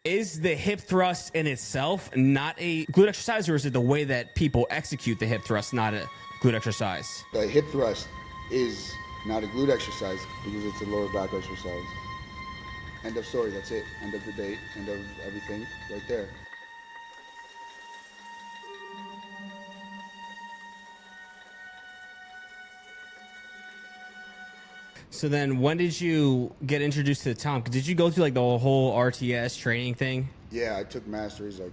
is the hip thrust in itself not a glute exercise, or is it the way that people execute the hip thrust not a glute exercise? The hip thrust is not a glute exercise because it's a lower back exercise. End of story. That's it. End of debate. End of everything. Right there. So then when did you get introduced to the Tom? Did you go through like the whole RTS training thing? Yeah, I took masteries like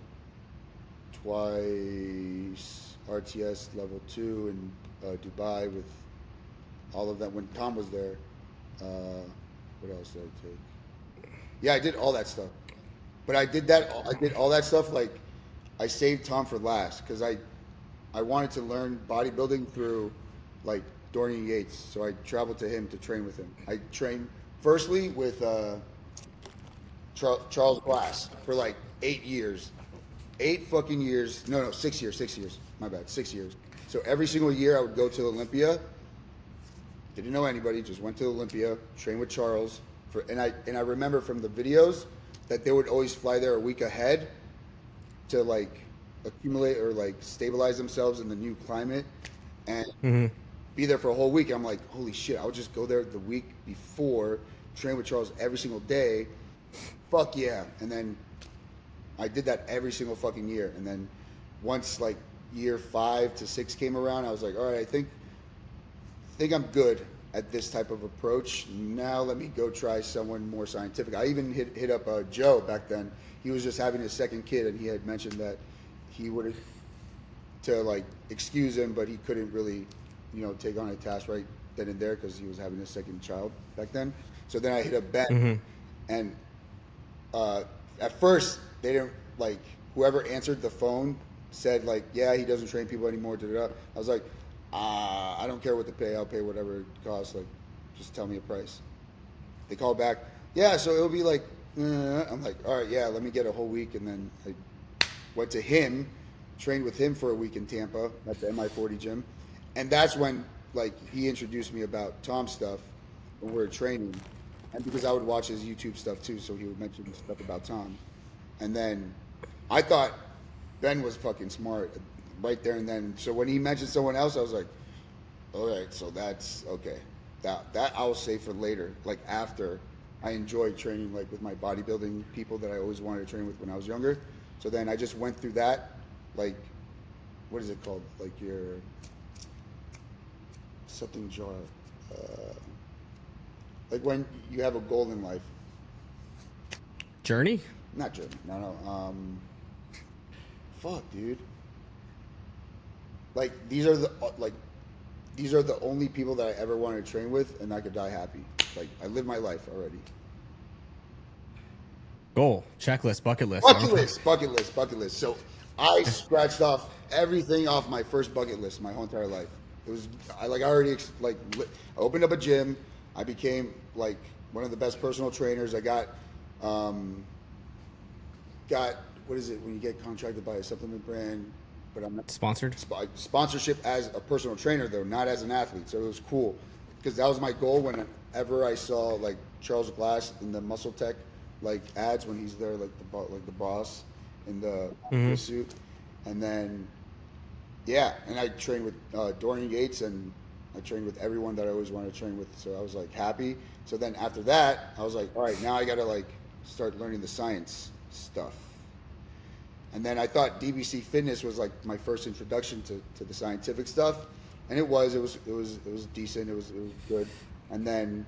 twice. RTS level 2 in Dubai with all of that when Tom was there. What else did I take? Yeah, I did all that stuff. But I did all that stuff like I saved Tom for last because I wanted to learn bodybuilding through like Dorian Yates. So I traveled to him to train with him. I trained firstly with Charles Glass for like 8 years. 8 fucking years. No, 6 years. 6 years. My bad. 6 years. So every single year I would go to Olympia. Didn't know anybody. Just went to Olympia. Trained with Charles. And I remember from the videos that they would always fly there a week ahead to like accumulate or like stabilize themselves in the new climate and be there for a whole week. I'm like, holy shit! I would just go there the week before, train with Charles every single day. Fuck yeah! And then I did that every single fucking year. And then once like year 5 to 6 came around, I was like, all right, I think I'm good at this type of approach. Now let me go try someone more scientific. I even hit up Joe back then. He was just having his second kid, and he had mentioned that he would to like excuse him, but he couldn't really, take on a task right then and there because he was having his second child back then. So then I hit up Ben, and at first they didn't like whoever answered the phone said like, yeah, he doesn't train people anymore. I was like, I don't care what to pay. I'll pay whatever it costs. Like, just tell me a price. They called back. Yeah, so it'll be like, I'm like, all right, yeah, let me get a whole week. And then I went to him, trained with him for a week in Tampa at the MI40 gym. And that's when, like, he introduced me about Tom stuff when we were training. And because I would watch his YouTube stuff too, so he would mention stuff about Tom. And then I thought Ben was fucking smart right there and then. So when he mentioned someone else, I was like, all right, so that's okay. That I'll save for later, like after I enjoyed training like with my bodybuilding people that I always wanted to train with when I was younger. So then I just went through that, like, what is it called? Like your something jar. Like when you have a goal in life. Journey? Not journey. No. Fuck, dude. Like these are the only people that I ever wanted to train with, and I could die happy. Like I lived my life already. Goal, checklist, bucket list. Bucket list. So I scratched off everything off my first bucket list my whole entire life. It was I opened up a gym. I became like one of the best personal trainers. I got what is it when you get contracted by a supplement brand? But I'm not sponsored. Sponsorship as a personal trainer though, not as an athlete. So it was cool because that was my goal whenever I saw like Charles Glass in the Muscle Tech like ads when he's there like the boss in the suit, and then and I trained with Dorian Yates and I trained with everyone that I always wanted to train with. So I was like happy. So then after that, I was like, all right, now I got to like start learning the science stuff. And then I thought DBC Fitness was like my first introduction to the scientific stuff, and it was decent. It was good. And then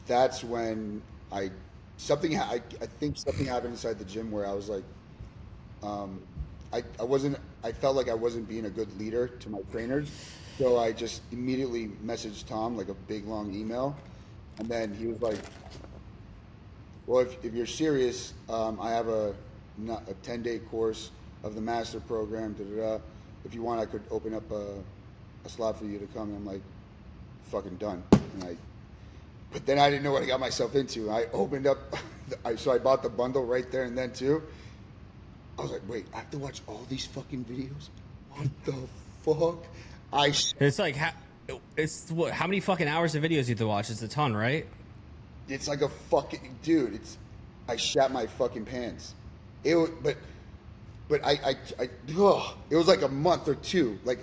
that's when I think something happened inside the gym where I was like, I felt like I wasn't being a good leader to my trainers, so I just immediately messaged Tom like a big long email, and then he was like, well, if you're serious, I have a 10-day course of the master program. If you want, I could open up a slot for you to come. And I'm like, fucking done. But then I didn't know what I got myself into. I opened up, so I bought the bundle right there and then too. I was like, wait, I have to watch all these fucking videos? What the fuck? It's like, how many fucking hours of videos you have to watch? It's a ton, right? It's like a fucking, dude, I shat my fucking pants. It was, but it was like a month or two, like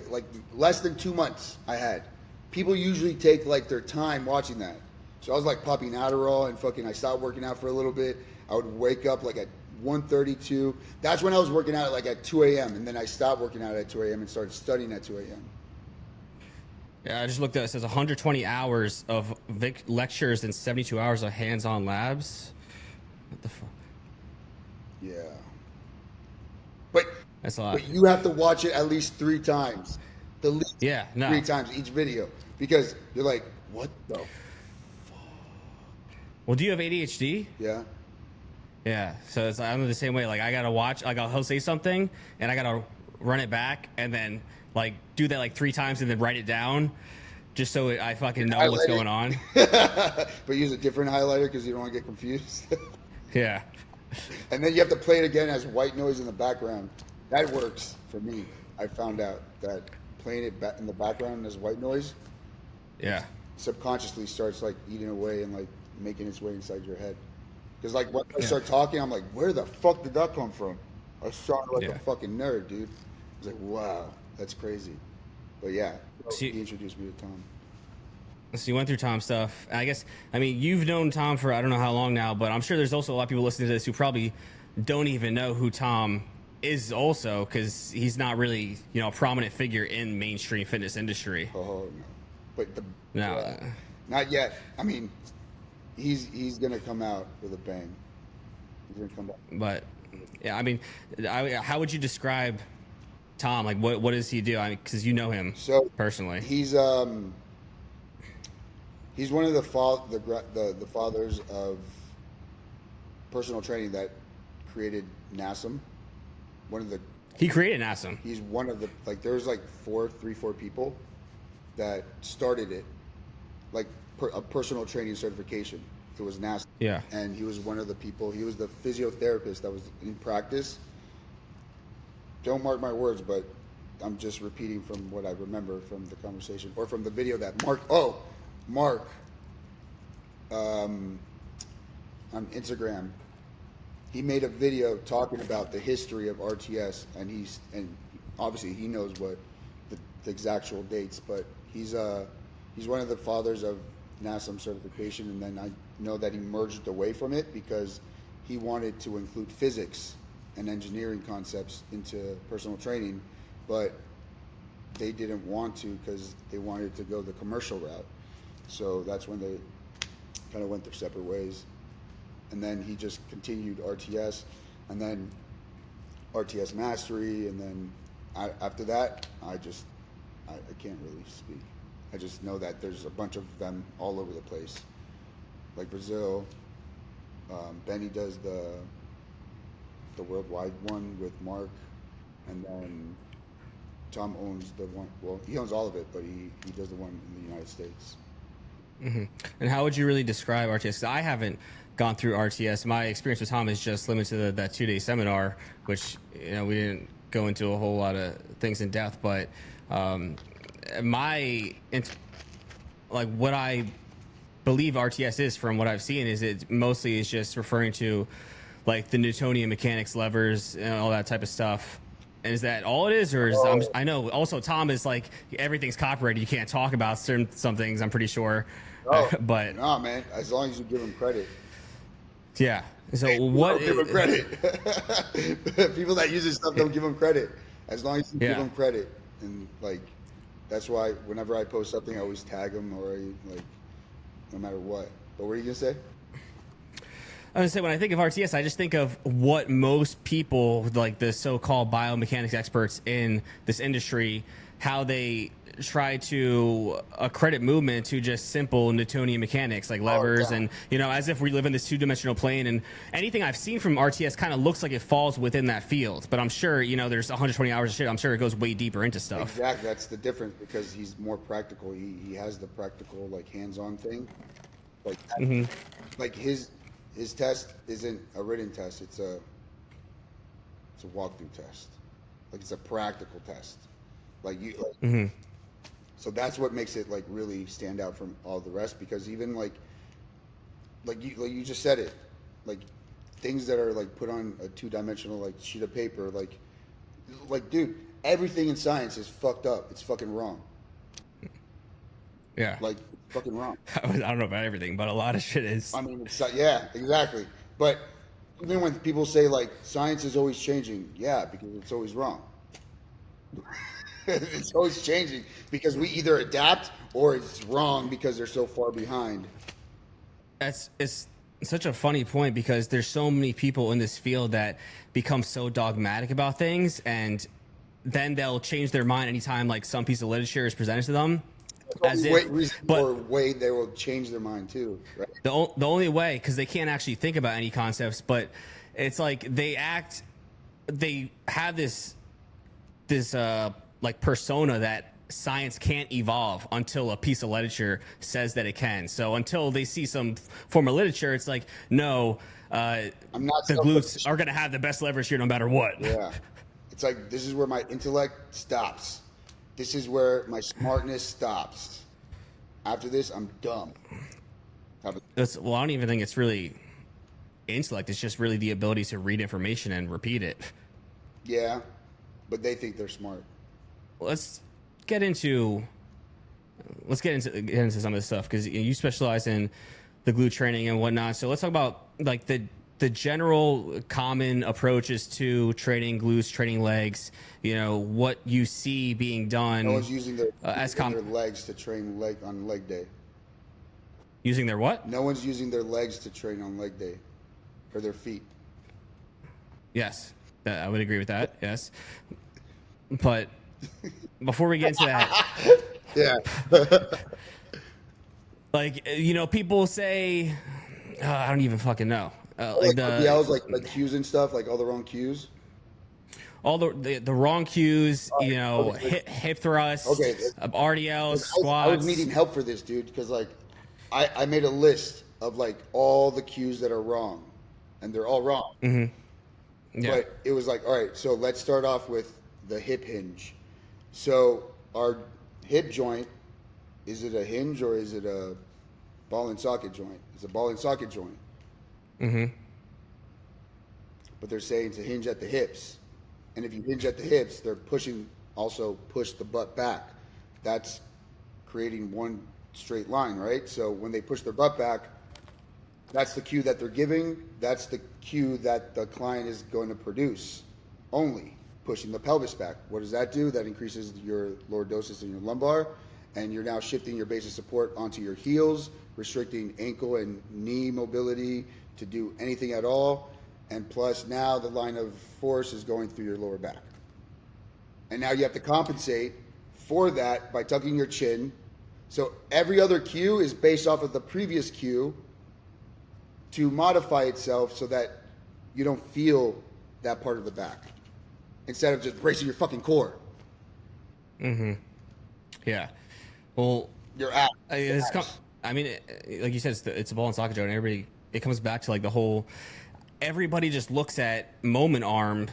less than 2 months I had. People usually take like their time watching that. So I was like popping Adderall and fucking, I stopped working out for a little bit. I would wake up like at 1:32. That's when I was working out like at 2 a.m. And then I stopped working out at 2 a.m. and started studying at 2 a.m. Yeah, I just looked at it. It says 120 hours of lectures and 72 hours of hands-on labs. What the fuck? Yeah. But That's a lot. But you have to watch it at least 3 times. The least 3 times each video. Because you're like, what the Well, do you have ADHD? Yeah. Yeah. So I'm the same way. Like, I got to watch, like, he'll say something, and I got to run it back, and then, like, do that, like, 3 times, and then write it down, just so I fucking know what's going on. But use a different highlighter because you don't want to get confused. Yeah. And then you have to play it again as white noise in the background. That works for me. I found out that playing it in the background as white noise, Yeah. subconsciously starts like eating away and like making its way inside your head. Because like when I start talking, I'm like, where the fuck did that come from? I sounded like a fucking nerd, dude. I was like, wow, that's crazy. But yeah, he introduced me to Tom. So you went through Tom's stuff. And I guess, I mean, you've known Tom for I don't know how long now, but I'm sure there's also a lot of people listening to this who probably don't even know who Tom is also, because he's not really, you know, a prominent figure in mainstream fitness industry. Oh, no. But No. Not yet. I mean, he's going to come out with a bang. He's going to come back. But, yeah, I mean, how would you describe Tom? Like, what does he do? I mean, because you know him personally. He's one of the fathers of personal training that created NASM. He created NASM. He's one of the, like, there's like 4 people that started it, like a personal training certification. It was NASM. Yeah. And he was one of the people, he was the physiotherapist that was in practice. Don't mark my words, but I'm just repeating from what I remember from the conversation or from the video that Mark on Instagram, he made a video talking about the history of RTS, and obviously he knows what the actual dates, but he's one of the fathers of NASM certification, and then I know that he merged away from it because he wanted to include physics and engineering concepts into personal training, but they didn't want to because they wanted to go the commercial route. So that's when they kind of went their separate ways. And then he just continued RTS, and then RTS Mastery, and then after that, I can't really speak. I just know that there's a bunch of them all over the place. Like Brazil, Benny does the worldwide one with Mark, and then Tom owns the one, well, he owns all of it, but he does the one in the United States. Mm-hmm. And how would you really describe RTS? 'Cause I haven't gone through RTS. My experience with Tom is just limited to that 2-day seminar, which, you know, we didn't go into a whole lot of things in depth, but what I believe RTS is, from what I've seen, is it mostly is just referring to like the Newtonian mechanics, levers, and all that type of stuff. And is that all it is, or is I know also Tom is like everything's copyrighted. You can't talk about some things. I'm pretty sure. But no, man. As long as you give him credit. Yeah. So what? Give him credit. People that use this stuff don't give him credit. As long as you give them credit, and like that's why whenever I post something, I always tag them, or like no matter what. But what are you gonna say? I was gonna say, when I think of RTS, I just think of what most people, like the so-called biomechanics experts in this industry, how they try to accredit movement to just simple Newtonian mechanics, like levers, and, you know, as if we live in this 2-dimensional plane. And anything I've seen from RTS kind of looks like it falls within that field. But I'm sure, you know, there's 120 hours of shit. I'm sure it goes way deeper into stuff. Exactly. That's the difference, because he's more practical. He has the practical, like, hands-on thing. Like, like his test isn't a written test. It's a walkthrough test. Like, it's a practical test. Like you. Like, so that's what makes it like really stand out from all the rest, because even like you just said it, like things that are like put on a 2-dimensional like sheet of paper, like dude, everything in science is fucked up. It's fucking wrong. Yeah. Like fucking wrong. I don't know about everything, but a lot of shit is. I mean, yeah, exactly. But even when people say like science is always changing, yeah, because it's always wrong. It's always changing because we either adapt or it's wrong because they're so far behind. It's such a funny point because there's so many people in this field that become so dogmatic about things, and then they'll change their mind anytime like some piece of literature is presented to them. Way they will change their mind too. Right? The only way, because they can't actually think about any concepts, but it's like they have this like persona that science can't evolve until a piece of literature says that it can. So until they see some form of literature, it's like, no, the glutes are going to have the best leverage here no matter what. Yeah. It's like, this is where my intellect stops. This is where my smartness stops. After this, I'm dumb. Well, I don't even think it's really intellect. It's just really the ability to read information and repeat it. Yeah, but they think they're smart. Let's get into some of this stuff, because you specialize in the glute training and whatnot. So let's talk about like the general common approaches to training glutes, training legs. You know, what you see being done. No one's using their legs to train on leg day. Using their what? No one's using their legs to train on leg day, or their feet. Yes, I would agree with that. Yes, but before we get into that, yeah, like, you know, people say, I don't even fucking know. like cues and stuff, like all the wrong cues. All the wrong cues, you know, hip thrusts, RDL, squats. I was needing help for this, dude, because like I made a list of like all the cues that are wrong, and they're all wrong. Mm-hmm. Yeah. But it was like, all right, so let's start off with the hip hinge. So our hip joint, is it a hinge or is it a ball and socket joint? It's a ball and socket joint. Mm-hmm. But they're saying to hinge at the hips. And if you hinge at the hips, they're push the butt back. That's creating one straight line, right? So when they push their butt back, that's the cue that they're giving. That's the cue that the client is going to produce only. Pushing the pelvis back. What does that do? That increases your lordosis in your lumbar, and you're now shifting your base of support onto your heels, restricting ankle and knee mobility to do anything at all. And plus now the line of force is going through your lower back. And now you have to compensate for that by tucking your chin. So every other cue is based off of the previous cue to modify itself so that you don't feel that part of the back, instead of just bracing your fucking core. Mm-hmm. Yeah. Well, your ass. I mean, like you said, it's a ball and socket joint. It comes back to like the whole. Everybody just looks at moment arm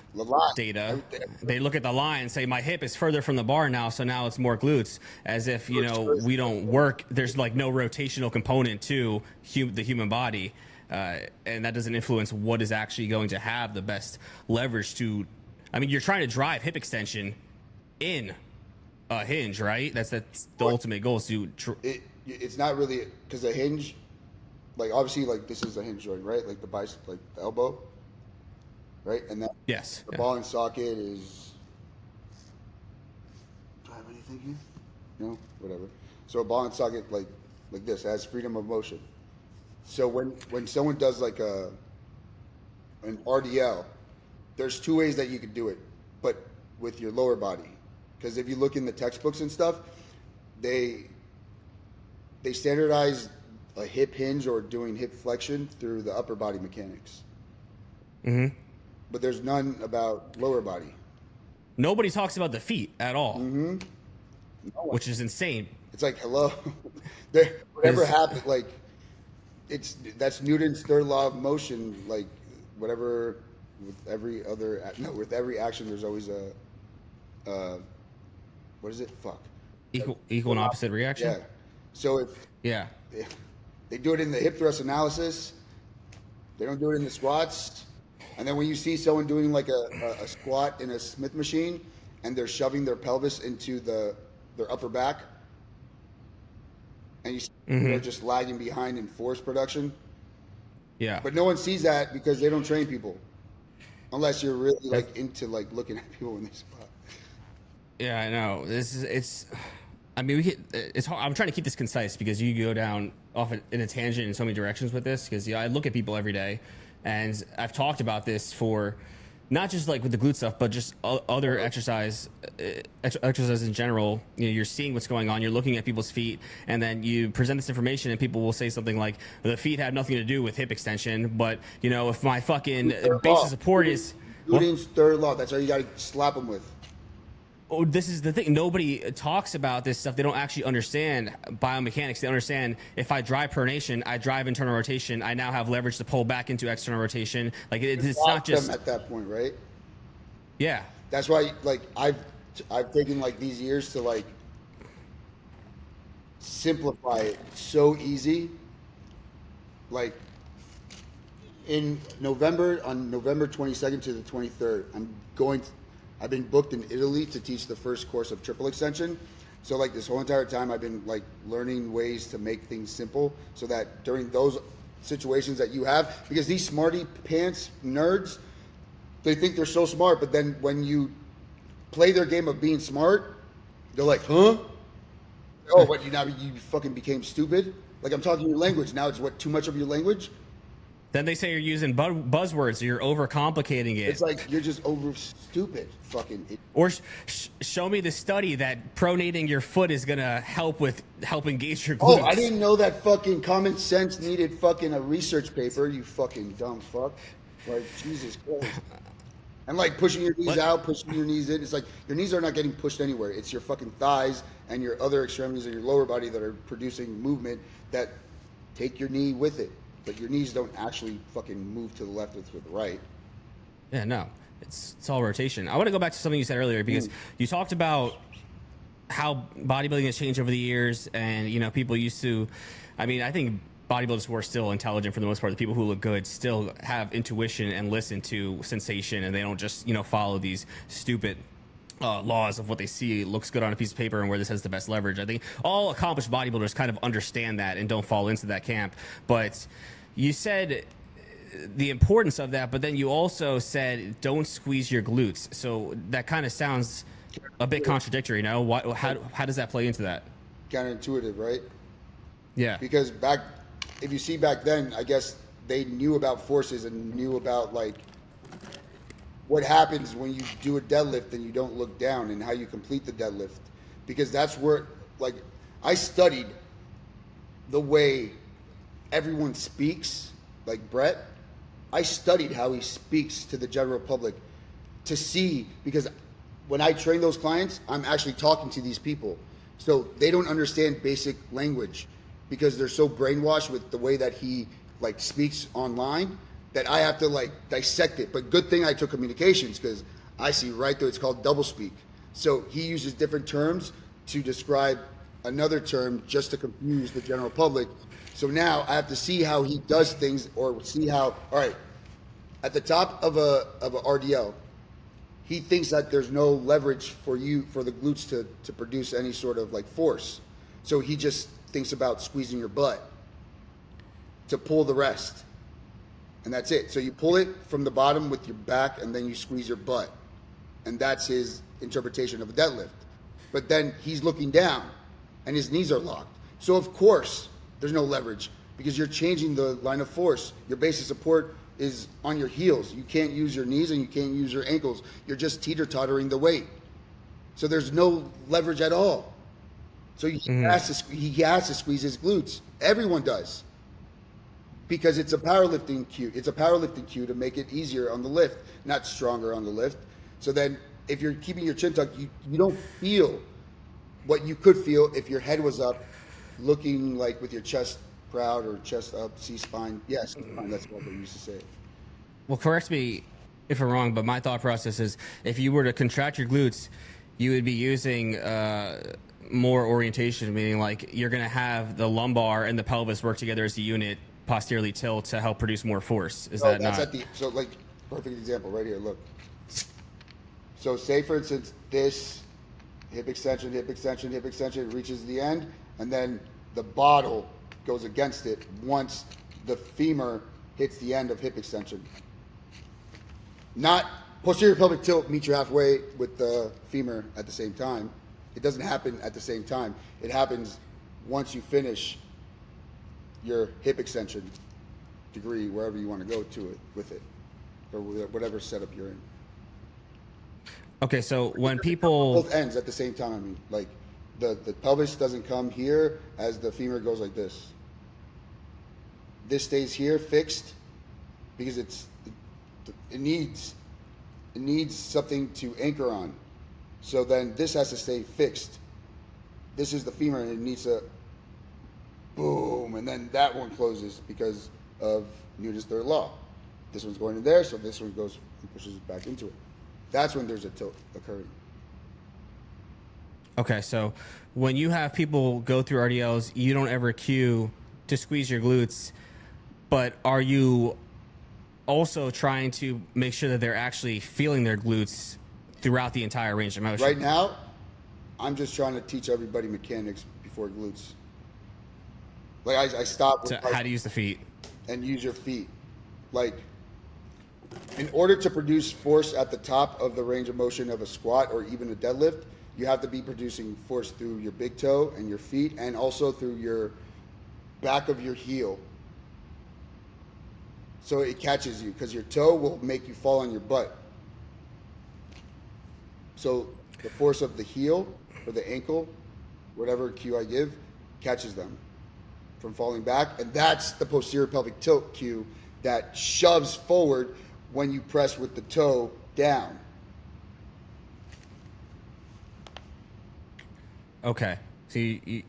data. They look at the line and say, my hip is further from the bar now, so now it's more glutes. As if, you know, we don't work. There's like no rotational component to the human body. And that doesn't influence what is actually going to have the best leverage to. I mean, you're trying to drive hip extension in a hinge, right? That's the ultimate goal. Is to it's not really, because the hinge, like obviously, like this is a hinge joint, right? Like the bicep, like the elbow, right? And then the ball and socket is. Do I have anything here? No, whatever. So a ball and socket like this has freedom of motion. So when someone does like an RDL, there's two ways that you could do it, but with your lower body. Because if you look in the textbooks and stuff, they standardize a hip hinge or doing hip flexion through the upper body mechanics. Mm-hmm. But there's none about lower body. Nobody talks about the feet at all, mm-hmm. Which is insane. It's like, hello, whatever happened, like that's Newton's third law of motion. Like whatever, with every action, there's always a what is it? Fuck. Equal and opposite reaction. Yeah. So if they do it in the hip thrust analysis, They don't do it in the squats. And then when you see someone doing like a squat in a Smith machine and they're shoving their pelvis into their upper back, and you see they're just lagging behind in force production. Yeah. But no one sees that because they don't train people. Unless you're really like into like looking at people when they squat. Yeah, I know. It's I mean, it's hard. I'm trying to keep this concise because you go down off in a tangent in so many directions with this. Because I look at people every day, and I've talked about this for not just like with the glute stuff, but just other exercises in general. You're seeing what's going on. You're looking at people's feet, and then you present this information, and people will say something like, "The feet have nothing to do with hip extension." But if my fucking base of support is Newton's third law. That's all you got to slap them with. Oh, this is the thing. Nobody talks about this stuff. They don't actually understand biomechanics. They understand if I drive pronation, I drive internal rotation. I now have leverage to pull back into external rotation. Like it's not just them at that point, right? Yeah. That's why, like, I've taken like these years to like simplify it so easy. Like in November, on November 22nd to the 23rd, I've been booked in Italy to teach the first course of triple extension. So like this whole entire time I've been like learning ways to make things simple so that during those situations that you have, because these smarty pants nerds, they think they're so smart, but then when you play their game of being smart, they're like, huh? Oh, what, you fucking became stupid? Like I'm talking your language. Now it's what, too much of your language? Then they say you're using buzzwords, or you're overcomplicating it. It's like you're just over stupid, fucking idiot. Or show me the study that pronating your foot is gonna help engage your glutes. Oh, I didn't know that fucking common sense needed fucking a research paper. You fucking dumb fuck. Like Jesus Christ. And like pushing your knees out, pushing your knees in. It's like your knees are not getting pushed anywhere. It's your fucking thighs and your other extremities of your lower body that are producing movement that take your knee with it. But your knees don't actually fucking move to the left or to the right. Yeah, no. It's all rotation. I want to go back to something you said earlier because you talked about how bodybuilding has changed over the years, and people used to. I mean, I think bodybuilders who are still intelligent for the most part, the people who look good, still have intuition and listen to sensation, and they don't just follow these stupid laws of what they see looks good on a piece of paper and where this has the best leverage. I think all accomplished bodybuilders kind of understand that and don't fall into that camp. But you said the importance of that, but then you also said don't squeeze your glutes. So that kind of sounds a bit contradictory. No, how does that play into that? Counterintuitive, right? Yeah. Because if you see back then, I guess they knew about forces and knew about like what happens when you do a deadlift and you don't look down and how you complete the deadlift. Because that's where, like, I studied the way everyone speaks, like Brett. I studied how he speaks to the general public to see, because when I train those clients, I'm actually talking to these people. So they don't understand basic language because they're so brainwashed with the way that he like speaks online that I have to like dissect it. But good thing I took communications because I see right through. It's called double speak. So he uses different terms to describe another term just to confuse the general public. So now I have to see how he does things, or see how, all right, at the top of a RDL, he thinks that there's no leverage for the glutes to produce any sort of like force. So he just thinks about squeezing your butt to pull the rest. And that's it. So you pull it from the bottom with your back and then you squeeze your butt. And that's his interpretation of a deadlift. But then he's looking down and his knees are locked. So of course there's no leverage because you're changing the line of force. Your base of support is on your heels. You can't use your knees and you can't use your ankles. You're just teeter-tottering the weight. So there's no leverage at all. So he has to squeeze his glutes. Everyone does. Because it's a powerlifting cue. It's a powerlifting cue to make it easier on the lift, not stronger on the lift. So then if you're keeping your chin tucked, you don't feel what you could feel if your head was up, looking like with your chest proud or chest up, C-spine. Yeah, C-spine, that's what they used to say. Well, correct me if I'm wrong, but my thought process is if you were to contract your glutes, you would be using more orientation, meaning like you're going to have the lumbar and the pelvis work together as a unit posteriorly tilt to help produce more force. Is So that that's not? at the so like perfect example right here. Look. So say for instance this hip extension, hip extension, hip extension reaches the end, and then the bottle goes against it once the femur hits the end of hip extension. Not posterior pelvic tilt meet you halfway with the femur at the same time. It doesn't happen at the same time. It happens once you finish your hip extension degree, wherever you want to go to it with it, or whatever setup you're in. Okay, so when people Both ends at the same time. I mean, like the pelvis doesn't come here as the femur goes like this. This stays here fixed because it needs something to anchor on. So then this has to stay fixed. This is the femur, and it needs to boom, and then that one closes because of Newton's third law. This one's going in there, so this one goes and pushes it back into it. That's when there's a tilt occurring. Okay, so when you have people go through RDLs, you don't ever cue to squeeze your glutes, but are you also trying to make sure that they're actually feeling their glutes throughout the entire range of motion? Right now, I'm just trying to teach everybody mechanics before glutes. Like I stop with So how to use the feet. and use your feet. Like, in order to produce force at the top of the range of motion of a squat or even a deadlift, you have to be producing force through your big toe and your feet, and also through your back of your heel. So it catches you, because your toe will make you fall on your butt. So the force of the heel or the ankle, whatever cue I give, catches them from falling back. And that's the posterior pelvic tilt cue that shoves forward when you press with the toe down. Okay. So you're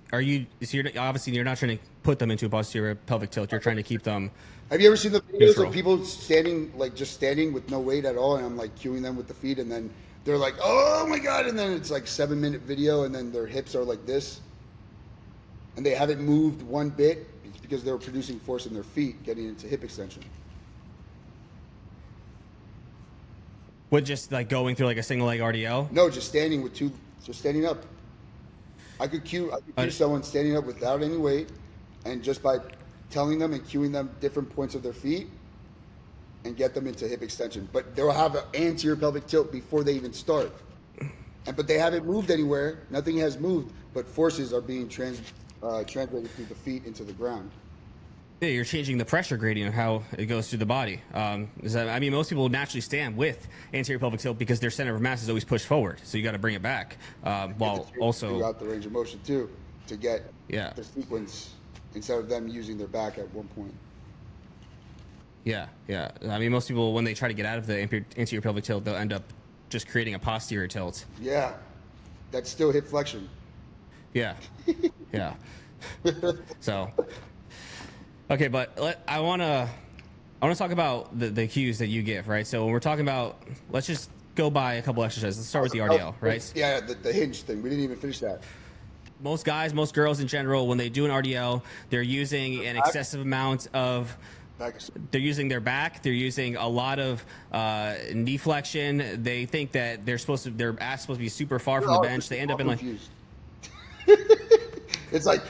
obviously you're not trying to put them into a posterior pelvic tilt. You're trying to keep them. Have you ever seen the videos neutral. of people standing, like just standing with no weight at all, and I'm like cueing them with the feet, and then they're like, oh my God, and then it's like 7-minute video, and then their hips are like this, and they haven't moved one bit because they were producing force in their feet getting into hip extension. With just like going through like a single leg RDL? No, just standing up. I could cue someone standing up without any weight, and just by telling them and cueing them different points of their feet and get them into hip extension. But they'll have an anterior pelvic tilt before they even start. But they haven't moved anywhere. Nothing has moved, but forces are being translated through the feet into the ground. Yeah, you're changing the pressure gradient of how it goes through the body. Most people naturally stand with anterior pelvic tilt because their center of mass is always pushed forward. So you got to bring it back. While also throughout the range of motion too, to get Yeah. the sequence instead of them using their back at one point. Yeah. I mean, most people, when they try to get out of the anterior pelvic tilt, they'll end up just creating a posterior tilt. Yeah, that's still hip flexion. Yeah. So, okay, but I want to talk about the cues that you give, right? So when we're talking about, let's just go by a couple exercises. Let's start with the RDL, right? Yeah, the hinge thing. We didn't even finish that. Most guys, most girls in general, when they do an RDL, they're using an excessive amount of. They're using their back. They're using a lot of knee flexion. They think that their ass supposed to be super far from the bench. They end up in like. It's like,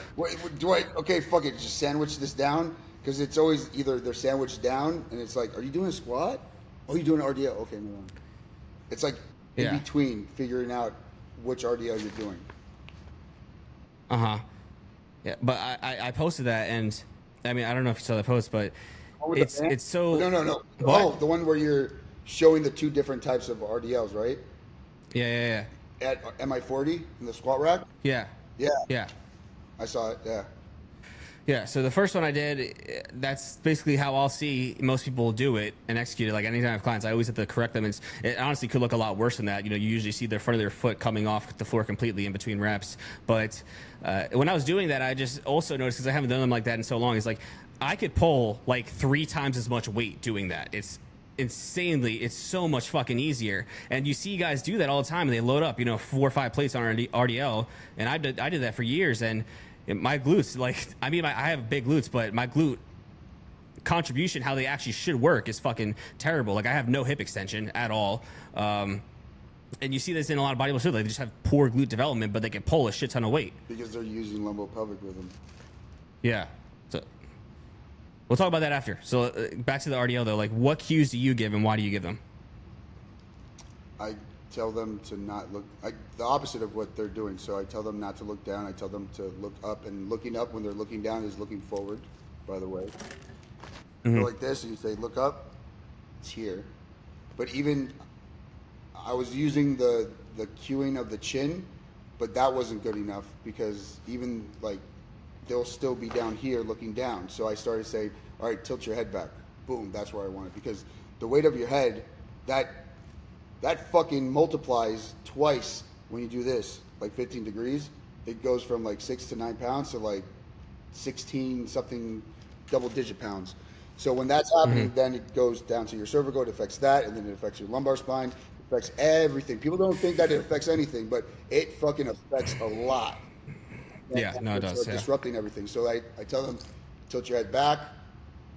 okay, fuck it, just sandwich this down, because it's always either they're sandwiched down, and it's like, are you doing a squat? Oh, you're doing an RDL? Okay, move on. It's like in between figuring out which RDL you're doing. Yeah, but I posted that, and I mean, I don't know if you saw the post, but it's so. No. What? Oh, the one where you're showing the two different types of RDLs, right? Yeah. At MI40 in the squat rack? Yeah. I saw it, yeah. Yeah, so the first one I did, that's basically how I'll see most people do it and execute it. Like anytime I have clients, I always have to correct them. It honestly could look a lot worse than that. You know, you usually see the front of their foot coming off the floor completely in between reps. But when I was doing that, I just also noticed, because I haven't done them like that in so long, it's like I could pull like 3 times as much weight doing that. It's so much fucking easier. And you see guys do that all the time, and they load up, 4 or 5 plates on RDL. And I did that for years, and my glutes, I have big glutes, but my glute contribution, how they actually should work, is fucking terrible. Like I have no hip extension at all. And you see this in a lot of bodybuilders too. Like they just have poor glute development, but they can pull a shit ton of weight because they're using lumbo-pelvic rhythm. Yeah. So we'll talk about that after. So back to the RDL though. Like, what cues do you give, and why do you give them? I tell them to not look. The opposite of what they're doing. So I tell them not to look down. I tell them to look up, and looking up when they're looking down is looking forward. By the way, Mm-hmm. go like this, and you say, "Look up." It's here. But even I was using the cueing of the chin, but that wasn't good enough because even like they'll still be down here looking down. So I started saying, all right, tilt your head back. Boom, that's where I want it. Because the weight of your head, that fucking multiplies twice when you do this, like 15 degrees. It goes from like 6 to 9 pounds to like 16 something double-digit pounds. So when that's happening, then it goes down to your cervical, it affects that, and then it affects your lumbar spine, it affects everything. People don't think that it affects anything, but it fucking affects a lot. Yeah, no, it does. Disrupting everything. So I tell them, tilt your head back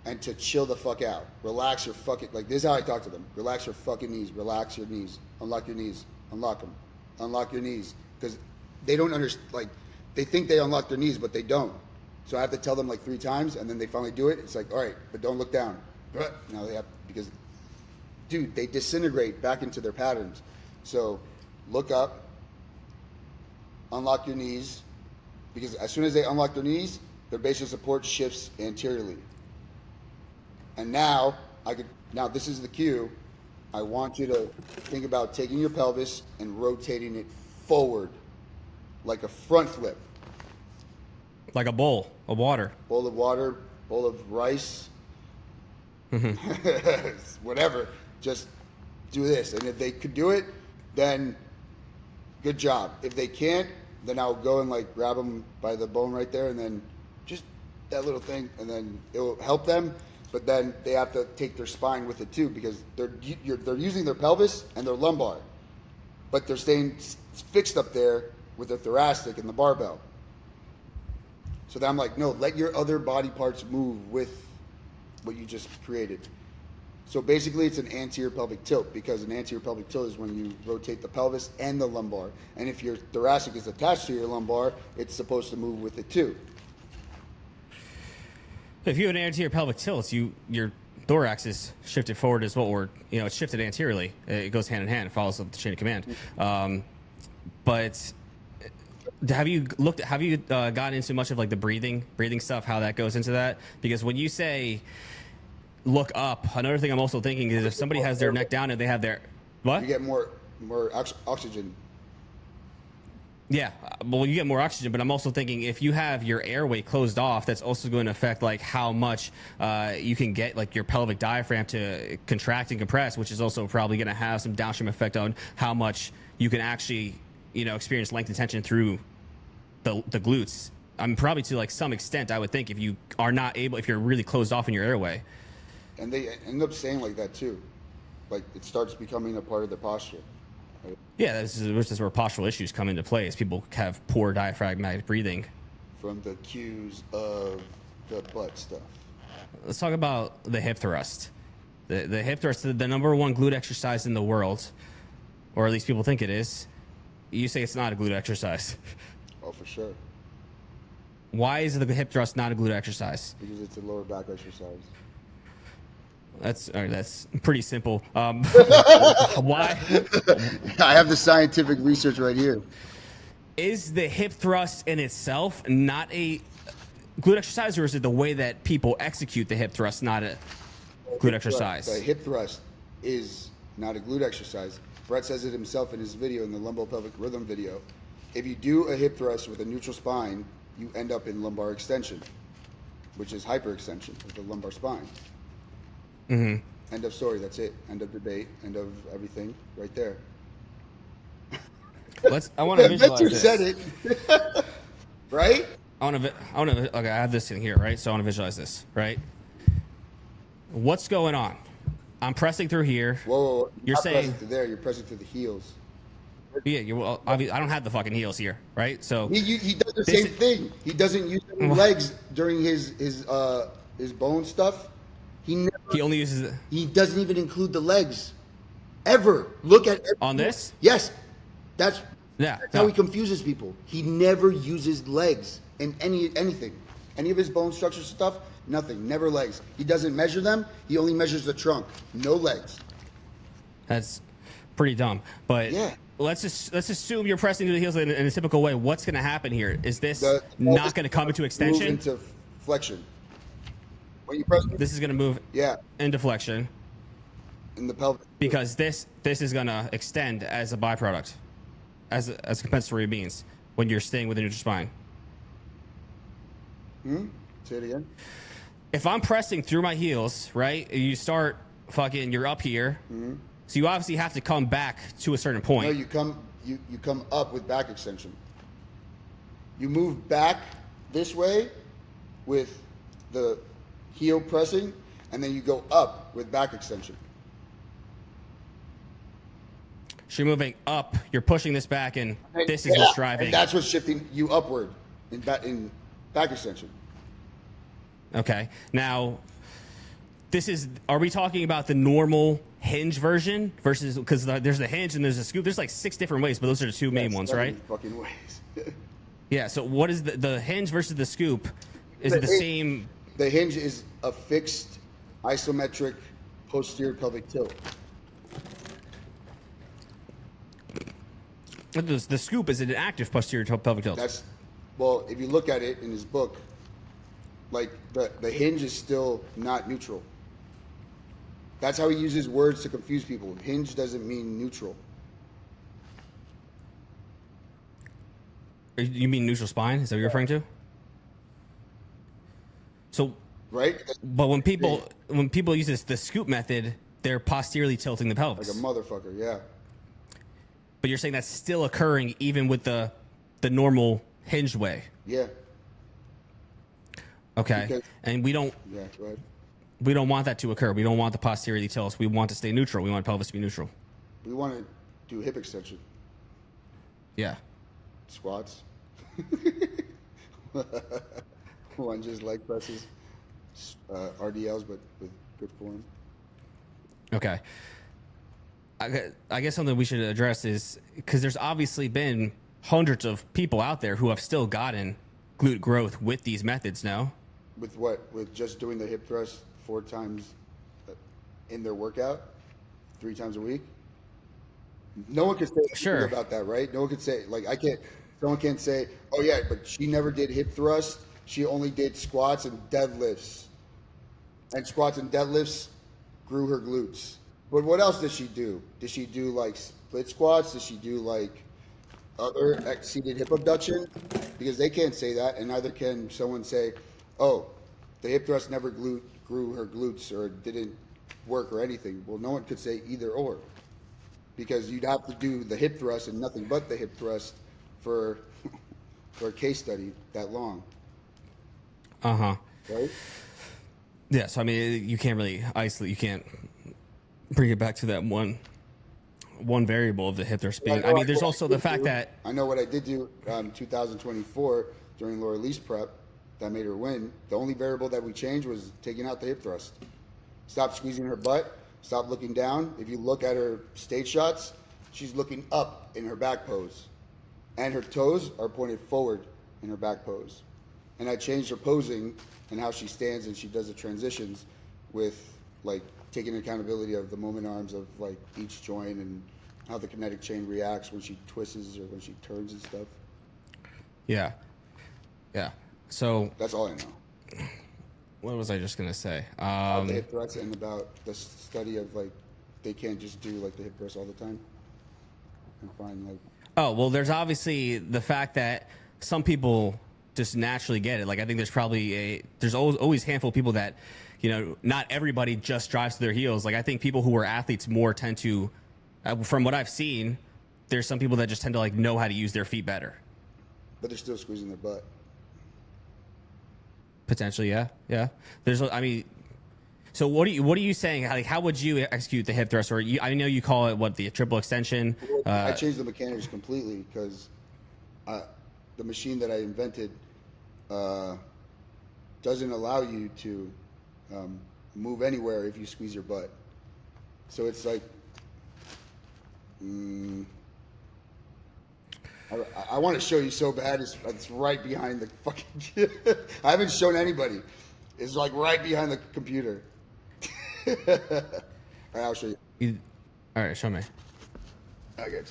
and to chill the fuck out. Relax your fucking, like this is how I talk to them. Relax your fucking knees. Relax your knees. Unlock your knees. Unlock them. Unlock your knees. Because they don't understand, like, they think they unlock their knees, but they don't. So I have to tell them like 3 times, and then they finally do it. It's like, all right, but don't look down. Now they have, because, dude, they disintegrate back into their patterns. So look up, unlock your knees, because as soon as they unlock their knees, their base of support shifts anteriorly. And now this is the cue. I want you to think about taking your pelvis and rotating it forward like a front flip. Like a bowl of water. Bowl of water, bowl of rice, whatever. Just do this. And if they could do it, then good job. If they can't, then I'll go and like grab them by the bone right there, and then just that little thing, and then it will help them. But then they have to take their spine with it too, because they're using their pelvis and their lumbar, but they're staying fixed up there with their thoracic and the barbell. So then I'm like, no, let your other body parts move with what you just created. So basically it's an anterior pelvic tilt, because an anterior pelvic tilt is when you rotate the pelvis and the lumbar. And if your thoracic is attached to your lumbar, it's supposed to move with it too. If you have an anterior pelvic tilt, your thorax is shifted forward as well, or it's shifted anteriorly. It goes hand in hand. It follows up the chain of command. But have you gotten into much of like the breathing stuff, how that goes into that? Because when you say look up, another thing I'm also thinking is if somebody has their neck down and they have their what? You get more oxygen. Yeah, well, you get more oxygen, but I'm also thinking if you have your airway closed off, that's also going to affect like how much you can get like your pelvic diaphragm to contract and compress, which is also probably going to have some downstream effect on how much you can actually experience length and tension through the glutes. Probably to like some extent, I would think, if you are not able, if you're really closed off in your airway. And they end up saying like that too, like it starts becoming a part of the posture. Yeah, this is where postural issues come into play, is people have poor diaphragmatic breathing. From the cues of the butt stuff. Let's talk about the hip thrust. The hip thrust, the number one glute exercise in the world, or at least people think it is. You say it's not a glute exercise. Oh, for sure. Why is the hip thrust not a glute exercise? Because it's a lower back exercise. That's pretty simple. Why? I have the scientific research right here. Is the hip thrust in itself not a glute exercise, or is it the way that people execute the hip thrust not a glute exercise? The hip thrust is not a glute exercise. Brett says it himself in his video, in the lumbo-pelvic rhythm video. If you do a hip thrust with a neutral spine, you end up in lumbar extension, which is hyperextension of the lumbar spine. Mm-hmm. End of story. That's it. End of debate. End of everything. Right there. I want to visualize this. Said it. Right? Okay, I have this in here, right? So I want to visualize this, right? What's going on? I'm pressing through here. Whoa. You're saying pressing through there. You're pressing through the heels. Yeah, I don't have the fucking heels here, right? So he does the same thing. He doesn't use any legs during his bone stuff. He only uses it He doesn't even include the legs. Ever. Look at on this. Yes. That's Yeah, that's how he confuses people. He never uses legs in anything. Any of his bone structure stuff, nothing. Never legs. He doesn't measure them. He only measures the trunk. No legs. That's pretty dumb. But Yeah. let's assume you're pressing to the heels in a typical way. What's going to happen here? Is this The not going to come into move extension? into flexion. When you press, This is going to move yeah, into flexion in the pelvis. because this is going to extend as a byproduct, as compensatory means when you're staying within your spine. Say it again. If I'm pressing through my heels, right? You start you're up here. So you obviously have to come back to a certain point. No, you come up with back extension. You move back this way with the heel pressing, and then you go up with back extension. So you're moving up, you're pushing this back, and this is what's driving. And that's what's shifting you upward in back extension. Okay. Now, are we talking about the normal hinge version versus, because there's the hinge and there's a scoop. There's like 6 different ways, but those are the 2 main ones, right? Fucking ways. Yeah. So what is the hinge versus the scoop? Is it the same? The hinge is a fixed isometric posterior pelvic tilt. The scoop is an active posterior pelvic tilt. Well, if you look at it in his book, like the hinge is still not neutral. That's how he uses words to confuse people. Hinge doesn't mean neutral. You mean neutral spine? Is that what you're referring to? So, right? But when people use the scoop method, they're posteriorly tilting the pelvis. Like a motherfucker, yeah. But you're saying that's still occurring even with the normal hinged way. Yeah. Okay. Because, and we don't. Yeah, go ahead. We don't want that to occur. We don't want the posteriorly tilt. We want to stay neutral. We want pelvis to be neutral. We want to do hip extension. Yeah. Squats. Lunges, leg presses, RDLs, but with good form. Okay. I guess something we should address is, because there's obviously been hundreds of people out there who have still gotten glute growth with these methods now. With what? With just doing the hip thrust 4 times in their workout, 3 times a week? No one could say sure about that, right? No one could say, like, someone can't say, oh yeah, but she never did hip thrust. She only did squats and deadlifts. And squats and deadlifts grew her glutes. But what else does she do? Does she do like split squats? Does she do like other seated hip abduction? Because they can't say that, and neither can someone say, oh, the hip thrust never grew her glutes or didn't work or anything. Well, no one could say either or, because you'd have to do the hip thrust and nothing but the hip thrust for a case study that long. Right? Yeah, so I mean, you can't really isolate. You can't bring it back to that one variable of the hip thrust being. I mean, there's also the fact that I know what I did do 2024 during Laura Lee's prep that made her win. The only variable that we changed was taking out the hip thrust. Stop squeezing her butt. Stop looking down. If you look at her stage shots, she's looking up in her back pose, and her toes are pointed forward in her back pose. And I changed her posing and how she stands and she does the transitions with like taking accountability of the moment arms of like each joint and how the kinetic chain reacts when she twists or when she turns and stuff. Yeah. So that's all I know. What was I just gonna say? About the hip thrusts and about the study of like they can't just do like the hip thrust all the time and find like. Oh well, there's obviously the fact that some people just naturally get it. Like I think there's always a handful of people that, you know, not everybody just drives to their heels. Like I think people who are athletes more tend to, from what I've seen, there's some people that just tend to like know how to use their feet better. But they're still squeezing their butt. Potentially, yeah. I mean, so what are you saying? Like, how would you execute the hip thrust? Or I know you call it the triple extension. I changed the mechanics completely because the machine that I invented doesn't allow you to move anywhere if you squeeze your butt. So it's like, I want to show you so bad. It's right behind the fucking. I haven't shown anybody. It's like right behind the computer. All right, I'll show you. All right, show me. Okay.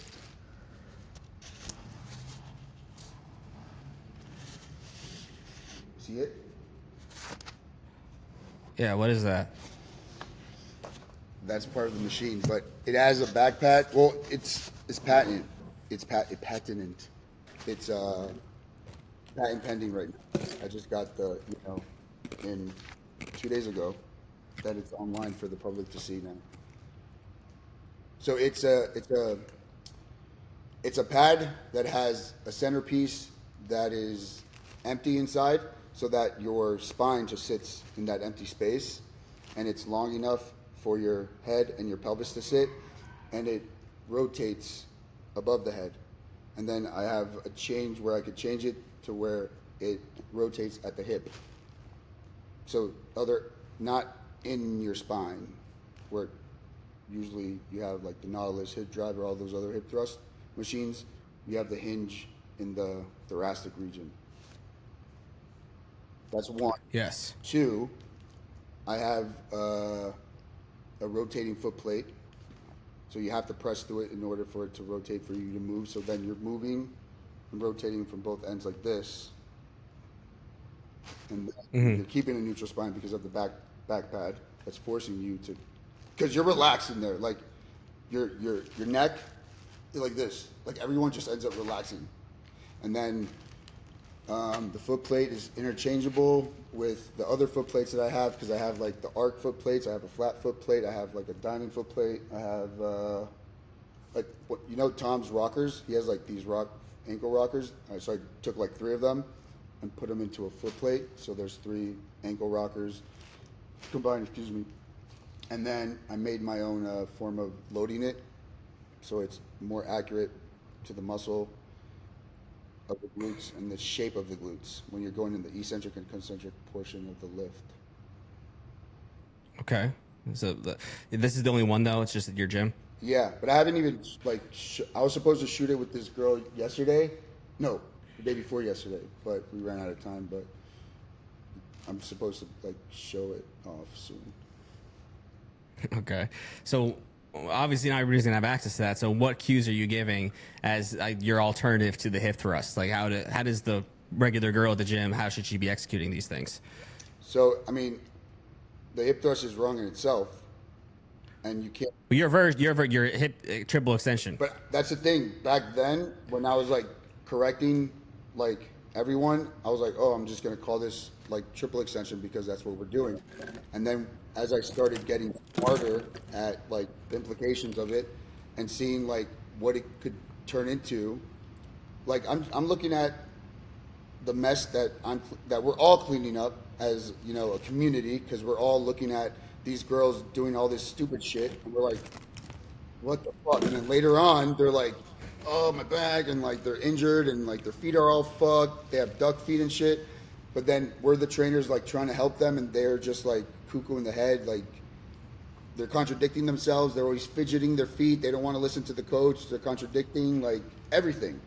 See it? Yeah, what is that? That's part of the machine, but it has a back pad. Well, it's patented. It's patented. It's patent pending right now. I just got the in 2 days ago that it's online for the public to see now. So it's a pad that has a centerpiece that is empty inside, so that your spine just sits in that empty space, and it's long enough for your head and your pelvis to sit, and it rotates above the head. And then I have a change where I could change it to where it rotates at the hip. So not in your spine, where usually you have like the Nautilus hip drive or all those other hip thrust machines. You have the hinge in the thoracic region. That's one. Yes. Two, I have a rotating foot plate. So you have to press through it in order for it to rotate for you to move. So then you're moving and rotating from both ends like this. And you're keeping a neutral spine because of the back pad that's forcing you to, because you're relaxing there. Like your neck is like this. Like everyone just ends up relaxing. And then the foot plate is interchangeable with the other foot plates that I have, because I have like the arc foot plates, I have a flat foot plate, I have like a diamond foot plate, I have like what Tom's rockers. He has like these ankle rockers. So I took like 3 of them and put them into a foot plate. So there's 3 ankle rockers combined. Excuse me. And then I made my own form of loading it, so it's more accurate to the muscle of the glutes and the shape of the glutes when you're going in the eccentric and concentric portion of the lift. Okay. So this is the only one though? It's just at your gym? Yeah, but I haven't even I was supposed to shoot it with this girl yesterday. No, the day before yesterday, but we ran out of time. But I'm supposed to like show it off soon. Okay. So obviously not everybody's gonna have access to that. So what cues are you giving as your alternative to the hip thrust? Like how does the regular girl at the gym, how should she be executing these things? So I mean, the hip thrust is wrong in itself, and you can't. Well, your hip triple extension. But that's the thing. Back then, when I was like correcting like everyone, I was like, oh, I'm just gonna call this like triple extension because that's what we're doing. And then as I started getting smarter at like the implications of it and seeing like what it could turn into, like I'm looking at the mess that we're all cleaning up as a community, because we're all looking at these girls doing all this stupid shit, and we're like, what the fuck? And then later on they're like, oh, my back, and like they're injured and like their feet are all fucked, they have duck feet and shit. But then we're the trainers like trying to help them, and they're just like cuckoo in the head, like they're contradicting themselves, they're always fidgeting their feet, they don't want to listen to the coach, they're contradicting like everything.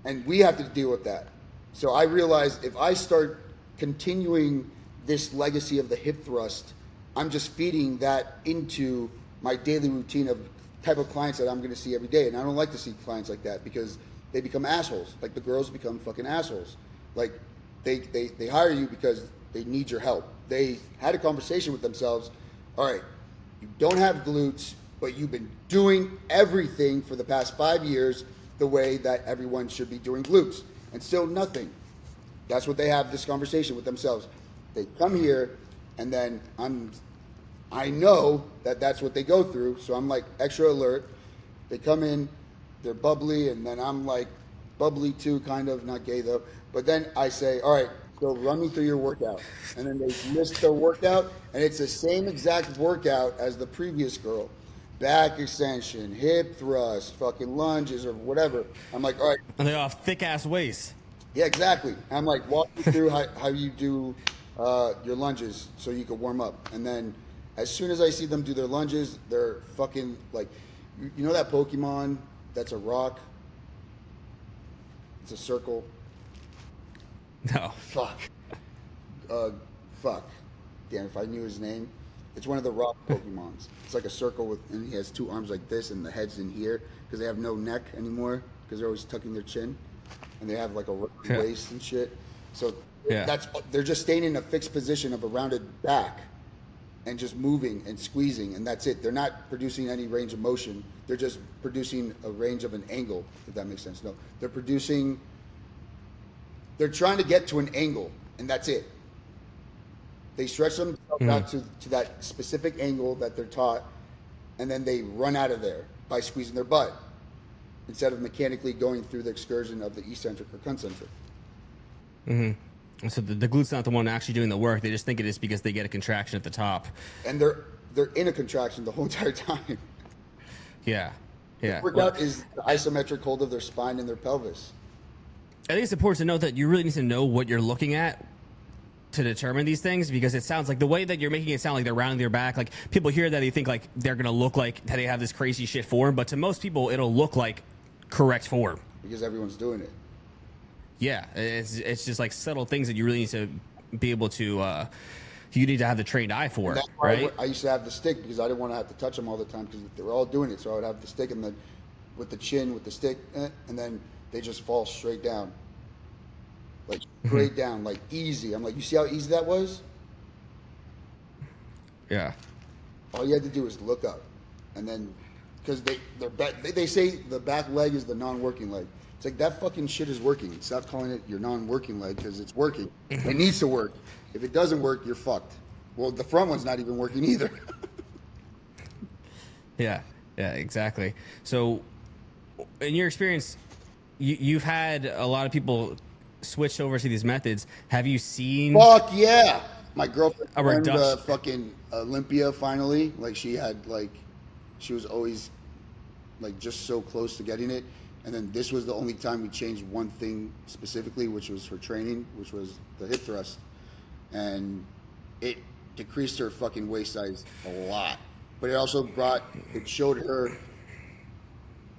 And we have to deal with that. So I realized if I start continuing this legacy of the hip thrust, I'm just feeding that into my daily routine of type of clients that I'm going to see every day. And I don't like to see clients like that, because they become assholes. Like the girls become fucking assholes. Like they hire you because they need your help. They had a conversation with themselves. All right, you don't have glutes, but you've been doing everything for the past 5 years the way that everyone should be doing glutes, and still nothing. That's what they have this conversation with themselves. They come here, and then I know that that's what they go through, so I'm like extra alert. They come in, they're bubbly, and then I'm like bubbly too, kind of, not gay though. But then I say, all right, so run me through your workout. And then they list their workout, and it's the same exact workout as the previous girl. Back extension, hip thrust, fucking lunges, or whatever. I'm like, all right. And they all have thick ass waists. Yeah, exactly. I'm like, walk me through how you do Your lunges, so you can warm up. And then as soon as I see them do their lunges, they're fucking like, you know that Pokemon that's a rock? It's a circle. No. Fuck. Fuck. Damn, if I knew his name. It's one of the rock Pokemons. It's like a circle with, and he has two arms like this, and the head's in here because they have no neck anymore because they're always tucking their chin, and they have like a waist and shit. So they're just staying in a fixed position of a rounded back, and just moving and squeezing, and that's it. They're not producing any range of motion. They're just producing a range of an angle, if that makes sense. No, they're trying to get to an angle, and that's it. They stretch themselves out to that specific angle that they're taught, and then they run out of there by squeezing their butt instead of mechanically going through the excursion of the eccentric or concentric. Mm-hmm. So the glute's not the one actually doing the work. They just think it is because they get a contraction at the top. And they're in a contraction the whole entire time. Yeah. The workout is the isometric hold of their spine and their pelvis. I think it's important to note that you really need to know what you're looking at to determine these things, because it sounds like the way that you're making it sound like they're rounding their back, like people hear that they think like they're going to look like that they have this crazy shit form, but to most people it'll look like correct form because everyone's doing it. Yeah, it's just like subtle things that you really need to be able to you need to have the trained eye for, right? I used to have the stick because I didn't want to have to touch them all the time because they were all doing it. So I would have the stick and then with the chin, with the stick, and then they just fall straight down. Like straight down, like easy. I'm like, you see how easy that was? Yeah. All you had to do was look up, and then because they say the back leg is the non-working leg. It's like that fucking shit is working. Stop calling it your non-working leg because it's working. It needs to work. If it doesn't work, you're fucked. Well, the front one's not even working either. Yeah, exactly. So, in your experience, you've had a lot of people switch over to these methods. Have you seen? Fuck yeah! My girlfriend reduction? Fucking Olympia finally. Like she was always like just so close to getting it. And then this was the only time we changed one thing specifically, which was her training, which was the hip thrust. And it decreased her fucking waist size a lot. But it showed her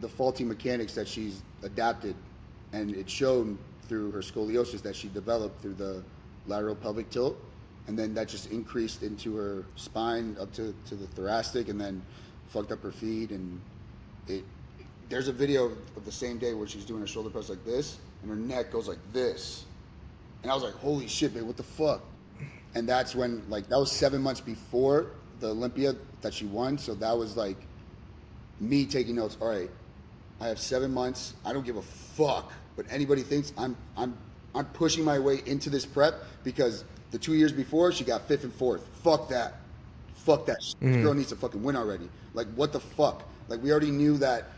the faulty mechanics that she's adapted. And it showed through her scoliosis that she developed through the lateral pelvic tilt. And then that just increased into her spine up to the thoracic and then fucked up her feet. And there's a video of the same day where she's doing a shoulder press like this and her neck goes like this. And I was like, holy shit, babe, what the fuck? And that's when, like, that was 7 months before the Olympia that she won. So that was like me taking notes. All right, I have 7 months. I don't give a fuck what anybody thinks. I'm pushing my way into this prep because the 2 years before she got 5th and 4th. Fuck that. This girl needs to fucking win already. Like, what the fuck? Like, we already knew that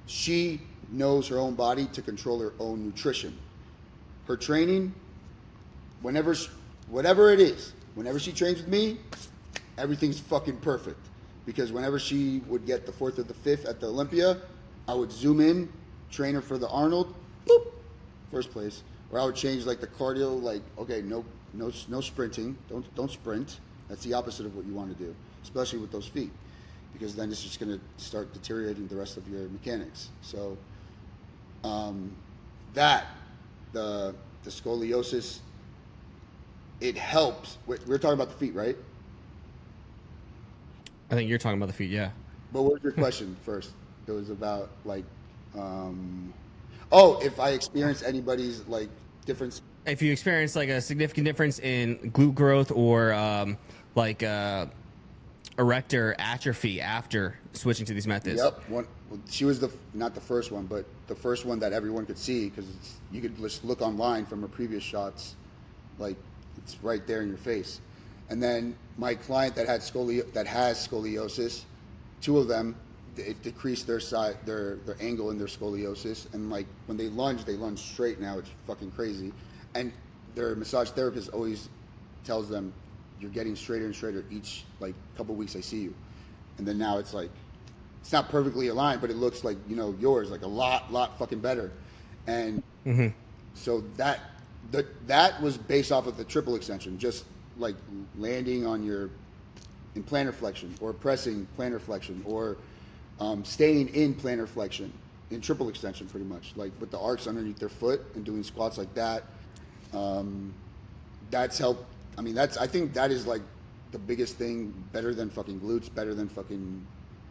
she knows her own body to control her own nutrition. Her training, whatever it is, whenever she trains with me, everything's fucking perfect. Because whenever she would get the 4th or the 5th at the Olympia, I would zoom in, train her for the Arnold, boop, first place. Or I would change like the cardio, like, okay, no sprinting, don't sprint. That's the opposite of what you want to do, especially with those feet, because then it's just going to start deteriorating the rest of your mechanics. So the scoliosis, it helps. We're talking about the feet, right? I think you're talking about the feet, yeah. But what was your question first? It was about like, if I experience anybody's like difference. If you experience like a significant difference in glute growth or erector atrophy after switching to these methods. Yep. She was not the first one, but the first one that everyone could see because you could just look online from her previous shots, like it's right there in your face. And then my client that has scoliosis, 2 of them, it decreased their side, their angle in their scoliosis, and like when they lunge straight now. It's fucking crazy. And their massage therapist always tells them, you're getting straighter and straighter each like couple weeks I see you. And then now it's like, it's not perfectly aligned, but it looks like, yours, like a lot fucking better. And so That was based off of the triple extension, just like landing on your in plantar flexion or pressing plantar flexion or staying in plantar flexion in triple extension, pretty much like with the arcs underneath their foot and doing squats like that. That's helped. I mean, I think that is like the biggest thing, better than fucking glutes, better than fucking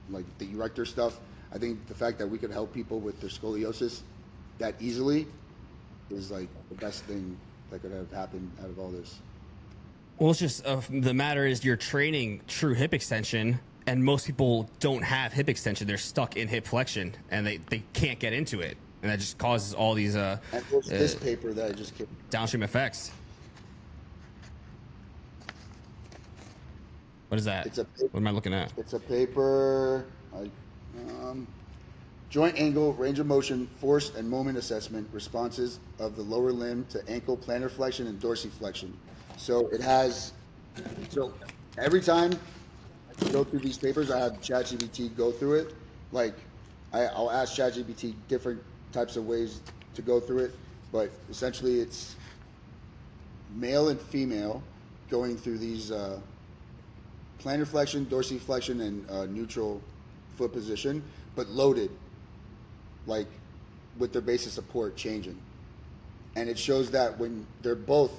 like the erector stuff. I think the fact that we could help people with their scoliosis that easily is like the best thing that could have happened out of all this. Well, it's just the matter is you're training true hip extension, and most people don't have hip extension. They're stuck in hip flexion, and they can't get into it, and that just causes all these and there's this paper that I just kept downstream effects. What is that? It's a paper, what am I looking at? It's a paper. Joint angle, range of motion, force and moment assessment, responses of the lower limb to ankle plantar flexion and dorsiflexion. So it has, so every time I go through these papers, I have ChatGPT go through it. Like, I'll ask ChatGPT different types of ways to go through it, but essentially it's male and female going through these plantar flexion, dorsiflexion, and neutral foot position, but loaded, like with their base of support changing. And it shows that when they're both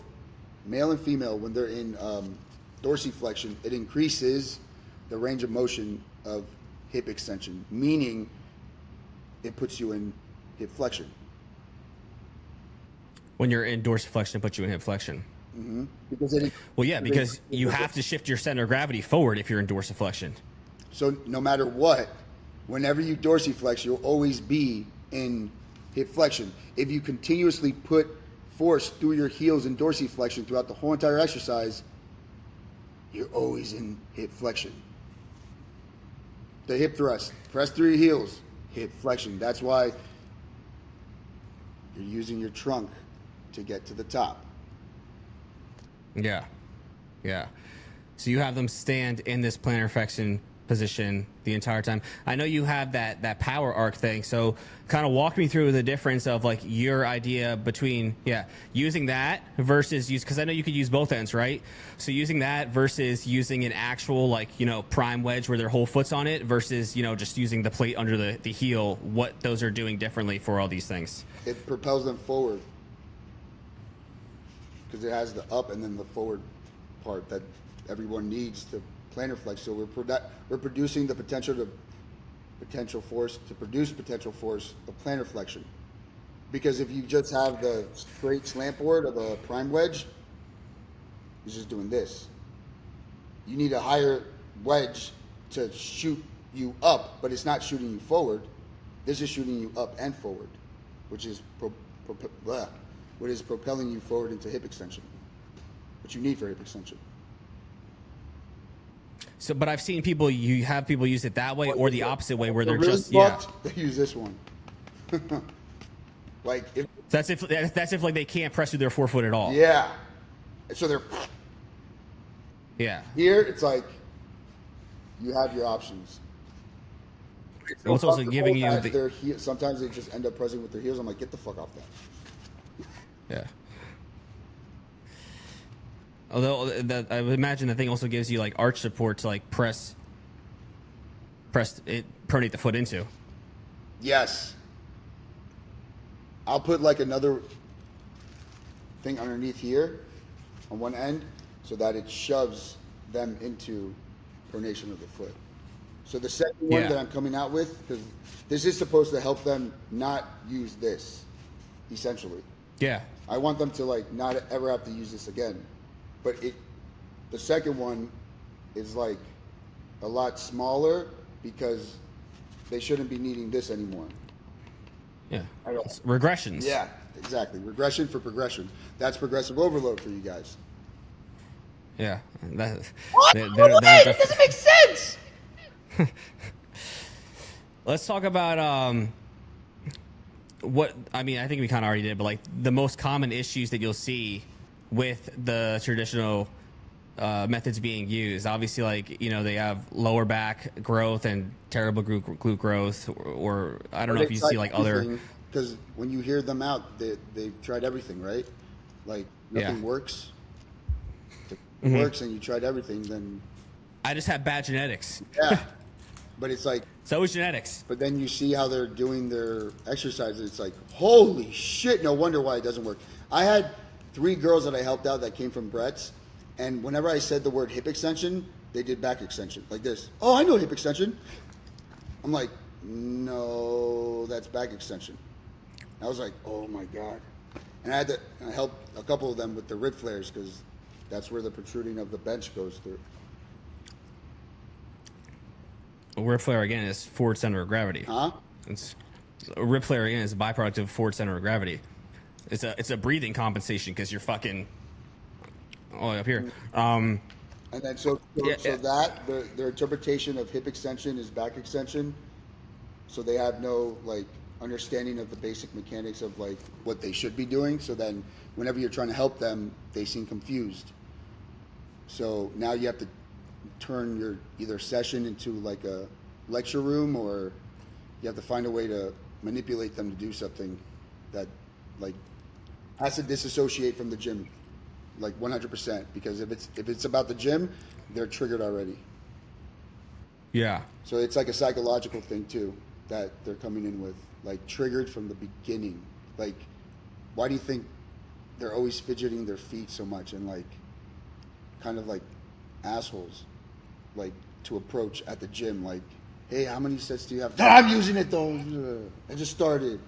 male and female, when they're in dorsiflexion, it increases the range of motion of hip extension, meaning it puts you in hip flexion. When you're in dorsiflexion, it puts you in hip flexion. Mm-hmm. Because you have to shift your center of gravity forward if you're in dorsiflexion. So no matter what, whenever you dorsiflex, you'll always be in hip flexion. If you continuously put force through your heels in dorsiflexion throughout the whole entire exercise, you're always in hip flexion. The hip thrust, press through your heels, hip flexion. That's why you're using your trunk to get to the top. Yeah. So you have them stand in this plantar flexion position the entire time. I know you have that power arc thing, so kind of walk me through the difference of like your idea between using that versus because I know you could use both ends, right? So using that versus using an actual prime wedge where their whole foot's on it versus just using the plate under the heel, what those are doing differently for all these things. It propels them forward because it has the up and then the forward part that everyone needs to plantar flex. So we're producing the potential force of plantar flexion. Because if you just have the straight slant board of a prime wedge, it's just doing this. You need a higher wedge to shoot you up, but it's not shooting you forward. This is shooting you up and forward, which is what is propelling you forward into hip extension, what you need for hip extension. So, but I've seen you have people use it that way or the opposite way where they're really just they use this one. That's if like they can't press through their forefoot at all. Yeah. So they're here. It's like you have your options. It's also giving you sometimes they just end up pressing with their heels. I'm like, get the fuck off that. Yeah. Although I would imagine the thing also gives you like arch support to like press it, pronate the foot into. Yes. I'll put like another thing underneath here on one end so that it shoves them into pronation of the foot. So the second one that I'm coming out with, because this is supposed to help them not use this, essentially. Yeah. I want them to like not ever have to use this again. But the second one is like a lot smaller because they shouldn't be needing this anymore. Yeah. It's regressions. Yeah, exactly. Regression for progression. That's progressive overload for you guys. Yeah. That doesn't make sense. Let's talk about I think we kind of already did, but like the most common issues that you'll see with the traditional methods being used. Obviously, like, they have lower back growth and terrible glute growth, or I don't know if you see like other. Because when you hear them out, they've tried everything, right? Like nothing Yeah. works. If it works and you tried everything, then I just have bad genetics. yeah. But it's like, So is genetics. but then you see how they're doing their exercises. It's like, holy shit! No wonder why it doesn't work. I had 3 girls that I helped out that came from Brett's, and whenever I said the word hip extension, they did back extension like this. Oh, I know hip extension. I'm like, no, that's back extension. I was like, oh my god. And I had to help a couple of them with the rib flares because that's where the protruding of the bench goes through. A rib flare again is forward center of gravity. Huh? It's a rib flare again is a byproduct of forward center of gravity. It's a breathing compensation because you're fucking all the way up here. And then so Yeah. that their interpretation of hip extension is back extension. So they have no like understanding of the basic mechanics of like what they should be doing. So then whenever you're trying to help them, they seem confused. So now you have to turn your either session into like a lecture room, or you have to find a way to manipulate them to do something that like has to disassociate from the gym, like 100%. Because if it's about the gym, they're triggered already. Yeah. So it's like a psychological thing too that they're coming in with, like triggered from the beginning. Like, why do you think they're always fidgeting their feet so much and like kind of like assholes, like to approach at the gym? Like, hey, how many sets do you have? I'm using it though. I just started.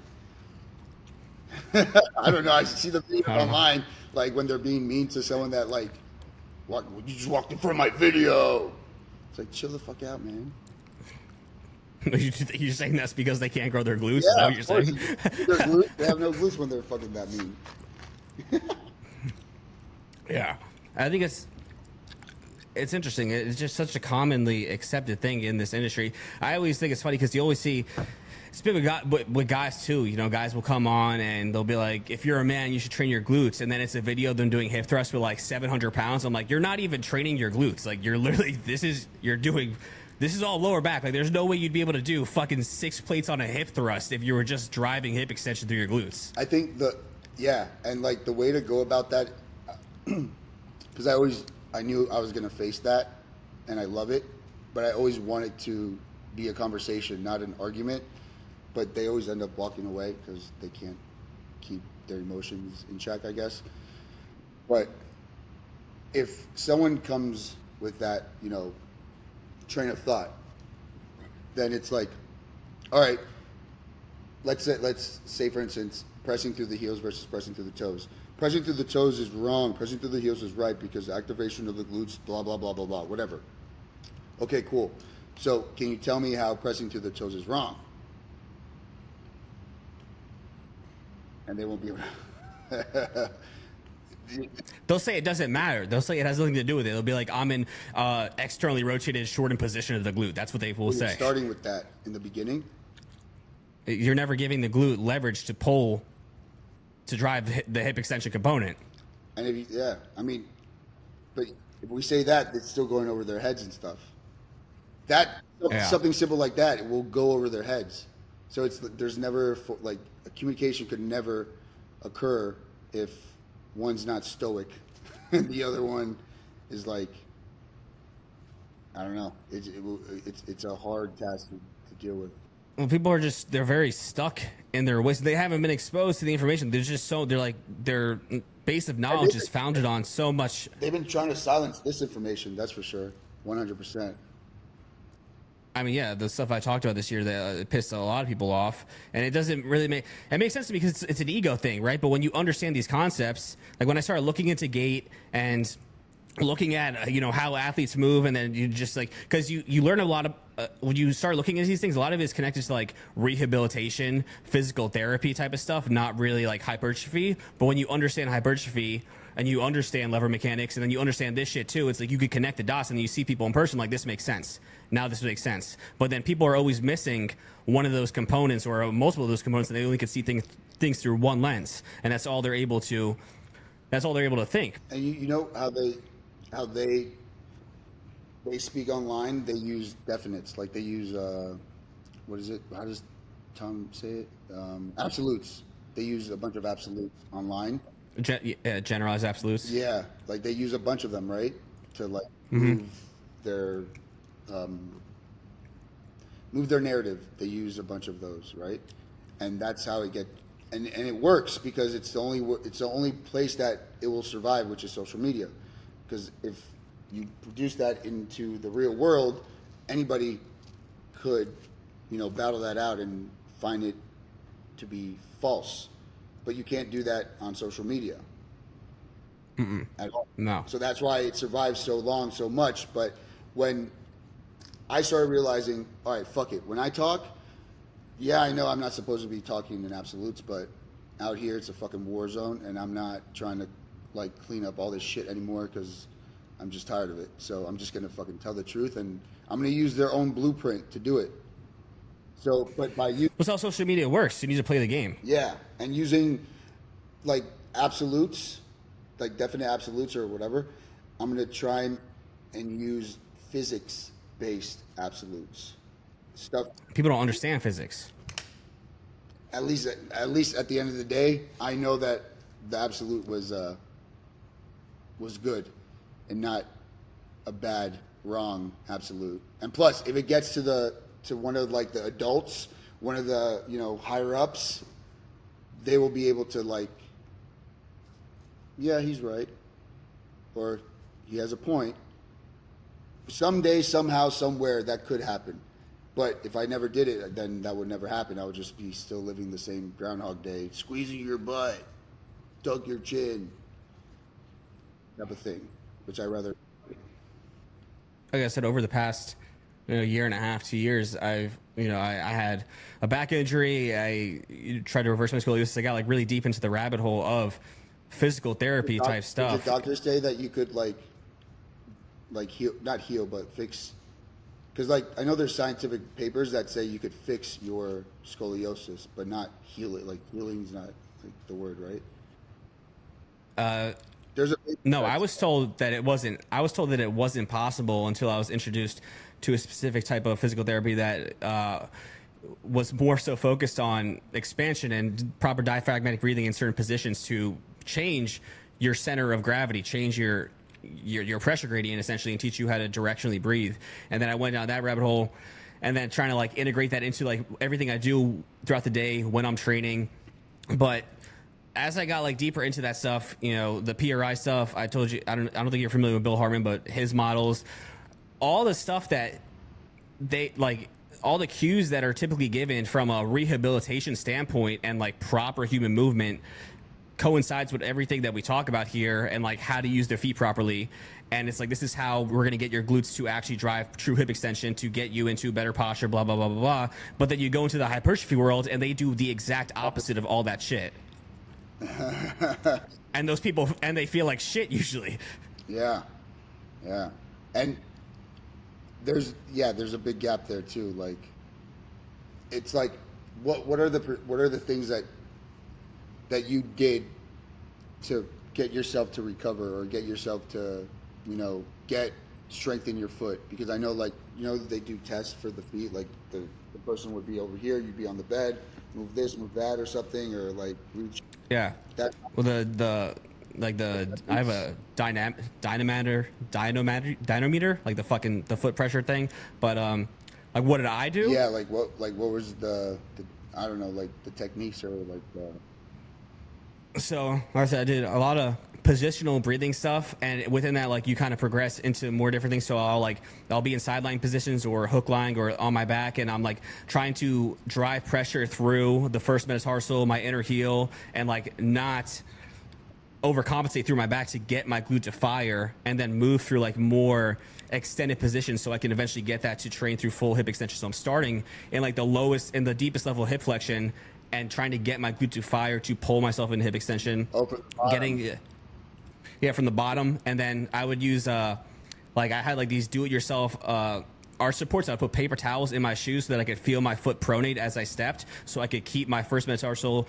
I don't know. I see the video online, like when they're being mean to someone that like, what? You just walked in front of my video. It's like, chill the fuck out, man. You're saying that's because they can't grow their glutes? Yeah, Is that what you're saying? Their glutes, they have no glutes when they're fucking that mean. Yeah. I think it's interesting. It's just such a commonly accepted thing in this industry. I always think it's funny because you always see, speaking with guys too, you know, guys will come on and they'll be like, if you're a man, you should train your glutes. And then it's a video of them doing hip thrusts with like 700 pounds. I'm like, you're not even training your glutes. Like, you're literally, this is all lower back. Like, there's no way you'd be able to do fucking 6 plates on a hip thrust if you were just driving hip extension through your glutes. I think and like the way to go about that, because I knew I was gonna face that, and I love it, but I always want it to be a conversation, not an argument. But they always end up walking away because they can't keep their emotions in check, I guess. But if someone comes with that, you know, train of thought, then it's like, all right, let's say for instance, pressing through the heels versus pressing through the toes. Pressing through the toes is wrong. Pressing through the heels is right because activation of the glutes, blah, blah, blah, blah, blah, whatever. Okay, cool. So can you tell me how pressing through the toes is wrong? And they won't be able to. They'll say it doesn't matter. They'll say it has nothing to do with it. They'll be like, I'm in externally rotated shortened position of the glute. That's what they will say. Starting with that in the beginning. You're never giving the glute leverage to pull to drive the hip extension component. And but if we say that, it's still going over their heads and stuff. Something simple like that, it will go over their heads. So there's never like a communication could never occur if one's not stoic and the other one is like, I don't know. It's a hard task to deal with. Well, people are they're very stuck in their ways. They haven't been exposed to the information. Their base of knowledge is founded on so much. They've been trying to silence this information, that's for sure. 100%. I mean, yeah, the stuff I talked about this year that pissed a lot of people off, and it doesn't really makes sense to me because it's an ego thing, right? But when you understand these concepts, like when I started looking into gait and looking at how athletes move, and then you just like, because you learn a lot of when you start looking into these things, a lot of it is connected to like rehabilitation, physical therapy type of stuff, not really like hypertrophy. But when you understand hypertrophy and you understand lever mechanics, and then you understand this shit too, it's like you could connect the dots, and then you see people in person like, this makes sense. Now this makes sense. But then people are always missing one of those components or multiple of those components, and they only can see things through one lens, and that's all they're able to think. And you know how they speak online, they use definites, like they use what is it? How does Tom say it? Absolutes. They use a bunch of absolutes online. Generalized absolutes. Yeah, like they use a bunch of them, right? To like move their narrative. They use a bunch of those, right? And that's how it and it works because it's the only place that it will survive, which is social media. Because if you produce that into the real world, anybody could, battle that out and find it to be false. But you can't do that on social media at all. No. So that's why it survives so long, so much. But when I started realizing, all right, fuck it. When I talk, yeah, I know I'm not supposed to be talking in absolutes, but out here it's a fucking war zone, and I'm not trying to like clean up all this shit anymore because I'm just tired of it. So I'm just gonna fucking tell the truth, and I'm gonna use their own blueprint to do it. So, but by you, that's how social media works. You need to play the game. yeah, and using like absolutes, like definite absolutes or whatever, I'm gonna try and use physics-based absolutes. Stuff people don't understand physics. At least at the end of the day, I know that the absolute was good and not a bad, wrong absolute. And plus, if it gets to one of like the adults, one of the higher ups, they will be able to like, yeah, he's right, or he has a point. Someday, somehow, somewhere, that could happen. But if I never did it, then that would never happen. I would just be still living the same Groundhog Day, squeezing your butt, tuck your chin, type of thing, which I rather. Like I said, over the past year and a half, 2 years, I had a back injury. I tried to reverse my scoliosis. I got like really deep into the rabbit hole of physical therapy type stuff. Did the doctors say that you could like heal, not heal, but fix? Because like I know there's scientific papers that say you could fix your scoliosis, but not heal it. Like healing's not like the word, right? No, I was told that it wasn't. I was told that it wasn't possible until I was introduced to a specific type of physical therapy that was more so focused on expansion and proper diaphragmatic breathing in certain positions to change your center of gravity, change your pressure gradient essentially, and teach you how to directionally breathe. And then I went down that rabbit hole, and then trying to like integrate that into like everything I do throughout the day when I'm training. But as I got like deeper into that stuff, the PRI stuff, I told you, I don't think you're familiar with Bill Hartman, but his models, all the stuff that they like, all the cues that are typically given from a rehabilitation standpoint and like proper human movement coincides with everything that we talk about here, and like how to use their feet properly. And it's like, this is how we're going to get your glutes to actually drive true hip extension to get you into better posture, blah, blah, blah, blah, blah. But then you go into the hypertrophy world and they do the exact opposite of all that shit. And those people, and they feel like shit usually. Yeah. And there's a big gap there too. Like, it's like, what are the things that you did to get yourself to recover or get yourself to, get strength in your foot? Because I know, like, they do tests for the feet. Like the person would be over here, you'd be on the bed, move this, move that, or something, or like reach. Yeah. That. Well, I have a dynamometer, like the foot pressure thing. But like, what did I do? Yeah, like what was the I don't know, like the techniques or like the. So, like I said, I did a lot of positional breathing stuff, and within that, like, you kind of progress into more different things. So I'll be in sideline positions or hook lying or on my back, and I'm like trying to drive pressure through the first metatarsal, my inner heel, and like not overcompensate through my back to get my glute to fire, and then move through like more extended positions so I can eventually get that to train through full hip extension. So I'm starting in like the lowest and the deepest level of hip flexion and trying to get my glute to fire to pull myself into hip extension. Open from the bottom. And then I would use like I had like these do-it-yourself arch supports. I would put paper towels in my shoes so that I could feel my foot pronate as I stepped, so I could keep my first metatarsal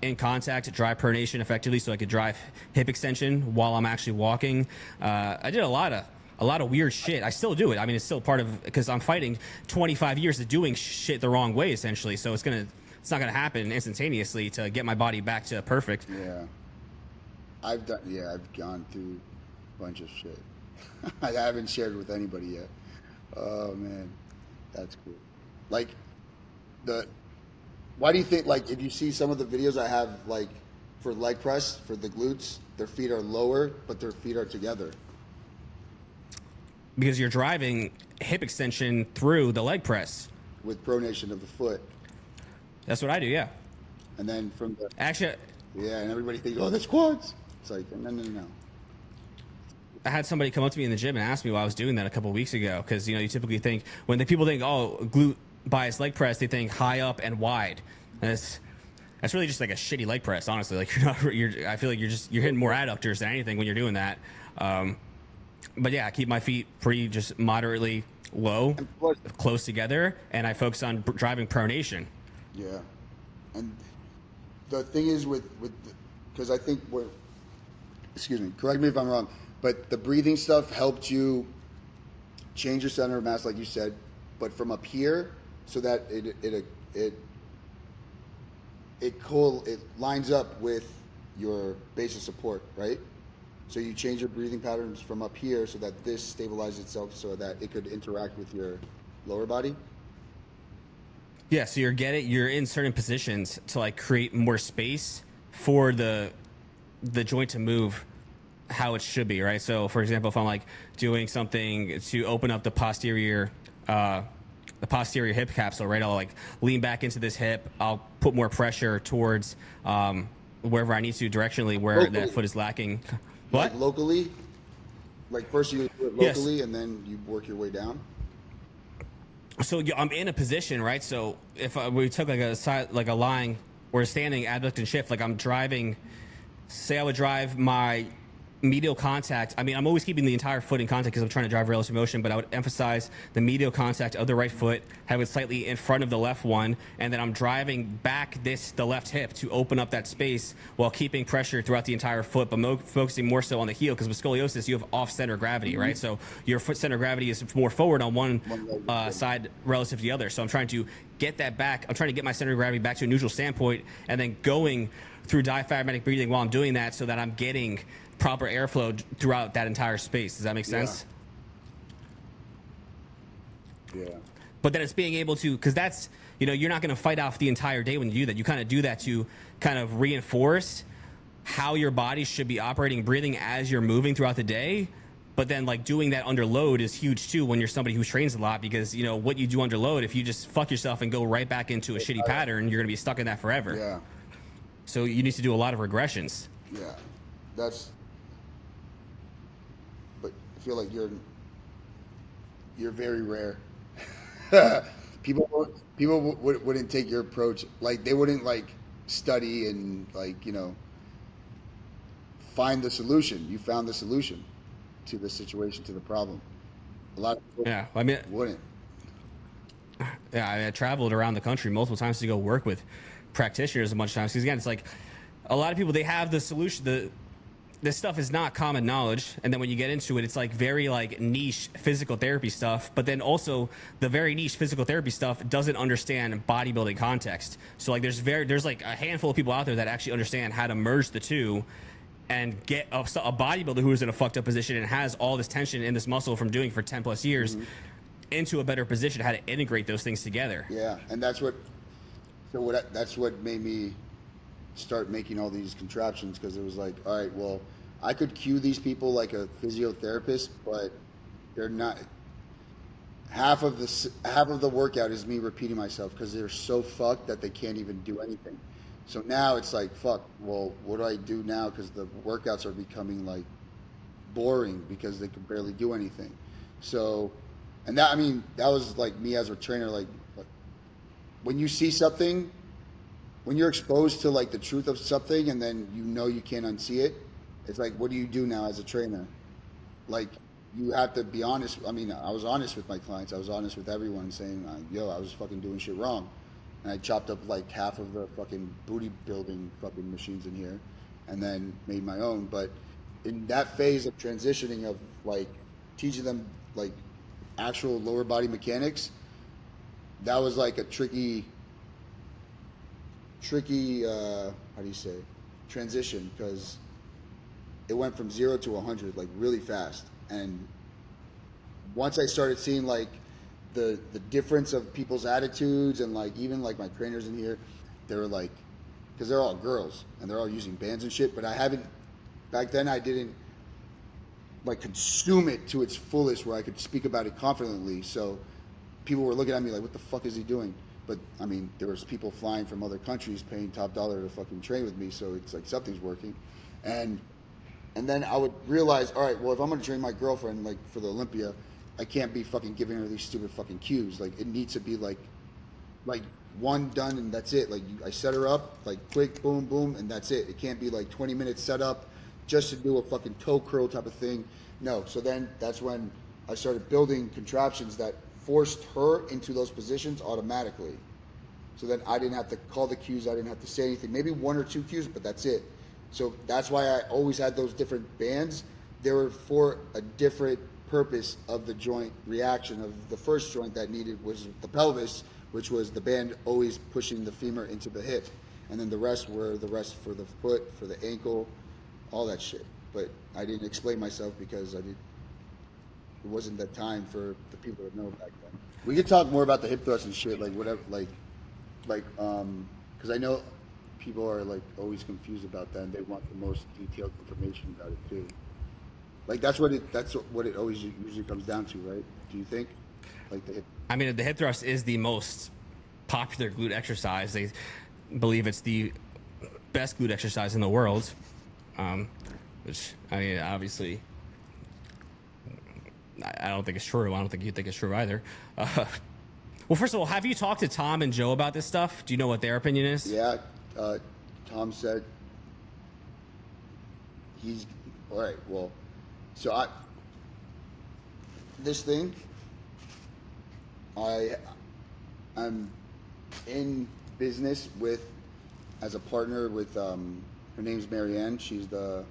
in contact, drive pronation effectively, so I could drive hip extension while I'm actually walking. I did a lot of weird shit. I still do it. I mean, it's still part of, because I'm fighting 25 years of doing shit the wrong way, essentially. So it's not gonna happen instantaneously to get my body back to perfect. Yeah. I've gone through a bunch of shit. I haven't shared with anybody yet. Oh man, that's cool. Like the, why do you think, like, if you see some of the videos I have, like for leg press for the glutes, their feet are lower, but their feet are together. Because you're driving hip extension through the leg press. With pronation of the foot. That's what I do, yeah. And then from the Actually, yeah, and everybody thinks, oh, that's quads. It's like, no. I had somebody come up to me in the gym and ask me why I was doing that a couple of weeks ago. Because, you typically think, when the people think, oh, glute bias leg press, they think high up and wide. And that's really just like a shitty leg press, honestly. Like, I feel like you're hitting more adductors than anything when you're doing that. But yeah, I keep my feet pretty just moderately low, close together, and I focus on driving pronation. Yeah. And the thing is because I think excuse me, correct me if I'm wrong, but the breathing stuff helped you change your center of mass, like you said, but from up here, so that it lines up with your base of support, right? So you change your breathing patterns from up here so that this stabilizes itself so that it could interact with your lower body. Yeah, so you're in certain positions to like create more space for the joint to move how it should be, right? So for example, if I'm like doing something to open up the posterior hip capsule, right? I'll like lean back into this hip. I'll put more pressure towards wherever I need to directionally where Locally. that foot is lacking. What? Like locally? Like first you do it locally, yes, and then you work your way down? So I'm in a position, right? So if we took like a lying or a standing adduct and shift, like I'm driving, say I would drive my medial contact. I mean, I'm always keeping the entire foot in contact because I'm trying to drive relative motion, but I would emphasize the medial contact of the right foot, have it slightly in front of the left one, and then I'm driving back the left hip to open up that space while keeping pressure throughout the entire foot, but focusing more so on the heel, because with scoliosis, you have off-center gravity, mm-hmm, right? So your foot center gravity is more forward on one side relative to the other. So I'm trying to get that back. I'm trying to get my center of gravity back to a neutral standpoint, and then going through diaphragmatic breathing while I'm doing that so that I'm getting proper airflow throughout that entire space. Does that make sense? Yeah. But then it's being able to, because that's, you're not going to fight off the entire day when you do that. You kind of do that to kind of reinforce how your body should be operating and breathing as you're moving throughout the day. But then like doing that under load is huge too when you're somebody who trains a lot, because what you do under load, if you just fuck yourself and go right back into a shitty pattern, you're going to be stuck in that forever. Yeah. So you need to do a lot of regressions. Yeah. But I feel like you're very rare. People wouldn't take your approach. Like they wouldn't like study and like find the solution. You found the solution to the situation, to the problem. A lot of people wouldn't. Yeah, I traveled around the country multiple times to go work with practitioners a bunch of times, because again, it's like a lot of people, they have the solution. This stuff is not common knowledge, and then when you get into it, it's like very like niche physical therapy stuff, but then also the very niche physical therapy stuff doesn't understand bodybuilding context. So like there's like a handful of people out there that actually understand how to merge the two and get a bodybuilder who is in a fucked up position and has all this tension in this muscle from doing for 10 plus years, mm-hmm, into a better position, how to integrate those things together. Yeah, and that's what made me start making all these contraptions, because it was like, all right, well, I could cue these people like a physiotherapist, but they're not. Half of the workout is me repeating myself because they're so fucked that they can't even do anything. So now it's like, fuck, well, what do I do now? Because the workouts are becoming like boring because they can barely do anything. So, and that was like me as a trainer, like when you see something, when you're exposed to like the truth of something and then you can't unsee it, it's like, what do you do now as a trainer? Like, you have to be honest. I mean, I was honest with my clients. I was honest with everyone, saying, yo, I was fucking doing shit wrong. And I chopped up like half of the fucking booty building fucking machines in here and then made my own. But in that phase of transitioning of like teaching them like actual lower body mechanics, that was like a tricky how do you say, transition, because it went from 0 to 100 like really fast. And once I started seeing like the difference of people's attitudes, and like even like my trainers in here, they were like, because they're all girls and they're all using bands and shit, but I haven't, back then I didn't like consume it to its fullest where I could speak about it confidently. So people were looking at me like, what the fuck is he doing? But I mean, there was people flying from other countries paying top dollar to fucking train with me, so it's like something's working. And then I would realize, all right, well, if I'm gonna train my girlfriend like for the Olympia, I can't be fucking giving her these stupid fucking cues. Like it needs to be like one done and that's it. Like I set her up, like quick, boom, boom, and that's it. It can't be like 20 minutes set up just to do a fucking toe curl type of thing. No. So then that's when I started building contraptions that forced her into those positions automatically. So then I didn't have to call the cues, I didn't have to say anything. Maybe 1 or 2 cues, but that's it. So that's why I always had those different bands. They were for a different purpose of the joint reaction. Of the first joint that needed was the pelvis, which was the band always pushing the femur into the hip. And then the rest were the rest for the foot, for the ankle, all that shit. But I didn't explain myself because it wasn't that time for the people to know back then. We could talk more about the hip thrust and shit, like whatever, because I know people are like always confused about that and they want the most detailed information about it too. Like that's what it always usually comes down to, right? Do you think? Like the hip. I mean, the hip thrust is the most popular glute exercise. They believe it's the best glute exercise in the world, which I mean, obviously, I don't think it's true. I don't think you think it's true either. Well, first of all, have you talked to Tom and Joe about this stuff? Do you know what their opinion is? Yeah, Tom said he's all right. Well, so this thing, I'm in business with, as a partner with, her name's Marianne. She's the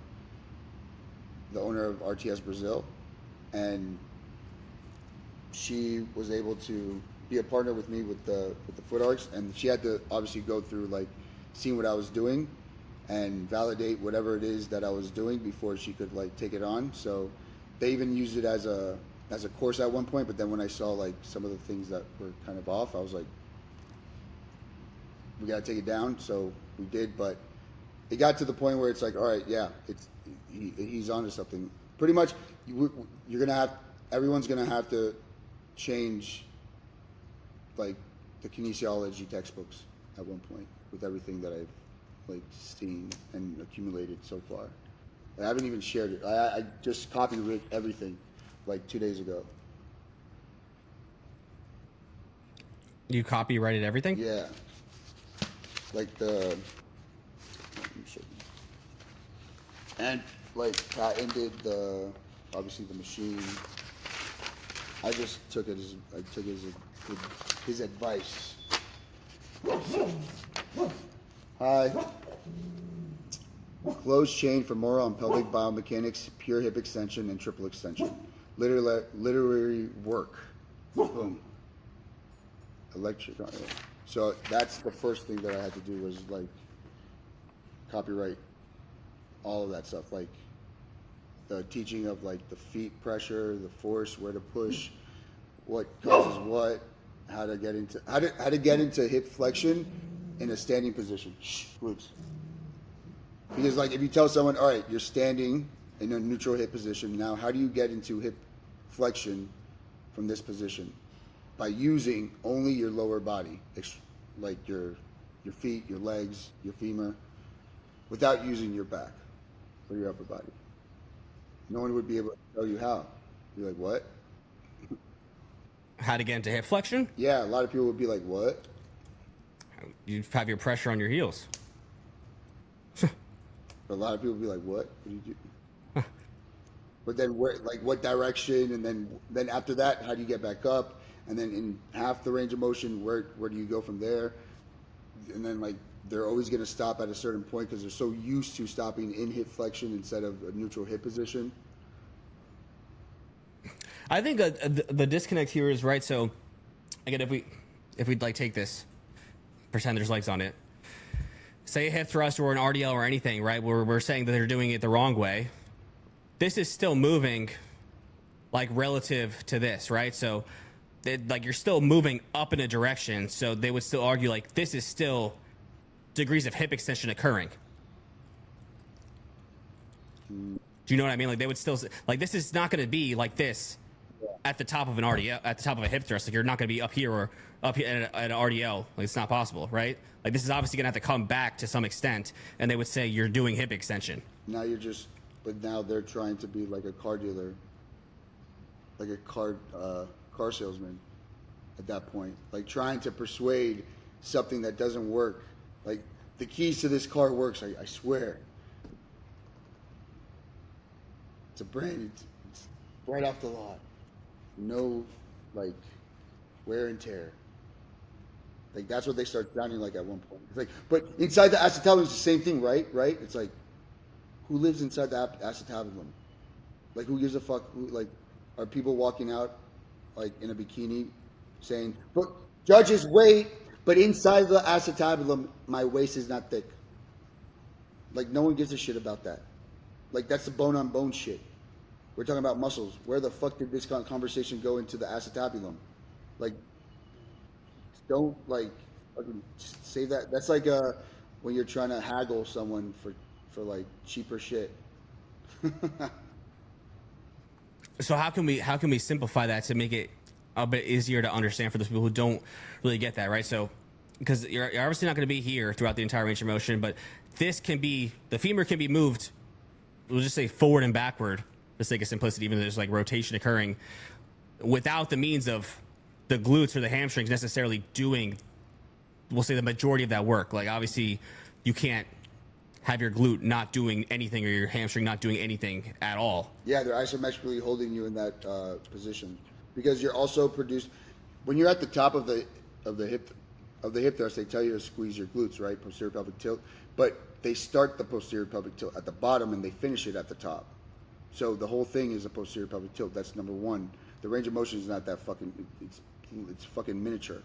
owner of RTS Brazil, and she was able to be a partner with me with the foot arcs, and she had to obviously go through like seeing what I was doing and validate whatever it is that I was doing before she could like take it on. So they even used it as a course at one point, but then when I saw like some of the things that were kind of off, I was like, we gotta take it down. So we did, but it got to the point where it's like, all right, yeah, he's onto something. Pretty much, everyone's gonna have to change like the kinesiology textbooks at one point with everything that I've like seen and accumulated so far. I haven't even shared it. I just copyrighted everything like 2 days ago. You copyrighted everything? Yeah. Like let me show you. And like patented obviously the machine. I just took it as his advice. Hi. Closed chain femoral and pelvic biomechanics, pure hip extension and triple extension. Literary work. Boom. Electric. So that's the first thing that I had to do was like copyright all of that stuff, like the teaching of like the feet pressure, the force, where to push, what causes what, how to get into hip flexion in a standing position. Shh, glutes. Because like if you tell someone, all right, you're standing in a neutral hip position, now how do you get into hip flexion from this position? By using only your lower body, like your feet, your legs, your femur, without using your back or your upper body. No one would be able to tell you how. You're like, what? How to get into hip flexion? Yeah, a lot of people would be like, what? You have your pressure on your heels. But a lot of people would be like, what? What do you do? But then where, like what direction? And then after that, how do you get back up? And then in half the range of motion, where do you go from there? And then like they're always going to stop at a certain point because they're so used to stopping in hip flexion instead of a neutral hip position. I think the disconnect here is right. So again, if we'd like take this, pretend there's legs on it, say a hip thrust or an RDL or anything, right? We're saying that they're doing it the wrong way. this is still moving like relative to this, right? So like you're still moving up in a direction. So they would still argue like this is still degrees of hip extension occurring. Do you know what I mean? Like they would still like this is not going to be like this at the top of an RDL, at the top of a hip thrust. Like you're not going to be up here or up here at an RDL. Like it's not possible, right? Like this is obviously going to have to come back to some extent, and they would say you're doing hip extension. Now you're just, but now they're trying to be like a car dealer, like a car salesman at that point, like trying to persuade something that doesn't work. Like the keys to this car works, I swear. It's a brand, it's right off the lot. No, like, wear and tear. Like, that's what they start sounding like at one point. It's like, but inside the acetabulum is the same thing, right? Right? It's like, who lives inside the acetabulum? Like, who gives a fuck? Who, like, are people walking out, like, in a bikini saying, but judges, wait, but inside the acetabulum, my waist is not thick. Like, no one gives a shit about that. Like, that's the bone-on-bone shit. We're talking about muscles. Where the fuck did this conversation go into the acetabulum? Like, don't, like, fucking say that. That's like when you're trying to haggle someone for like, cheaper shit. So how can we simplify that to make it a bit easier to understand for those people who don't really get that, right? So, because you're obviously not going to be here throughout the entire range of motion, but this can be, the femur can be moved, we'll just say forward and backward, for the sake of simplicity, even though there's like rotation occurring, without the means of the glutes or the hamstrings necessarily doing, we'll say, the majority of that work. Like obviously you can't have your glute not doing anything or your hamstring not doing anything at all. Yeah, they're isometrically holding you in that position because you're also produced when you're at the top of the hip thrust. They tell you to squeeze your glutes, right? Posterior pelvic tilt, but they start the posterior pelvic tilt at the bottom and they finish it at the top. So the whole thing is a posterior pelvic tilt. That's number one. The range of motion is not that fucking. It's fucking miniature.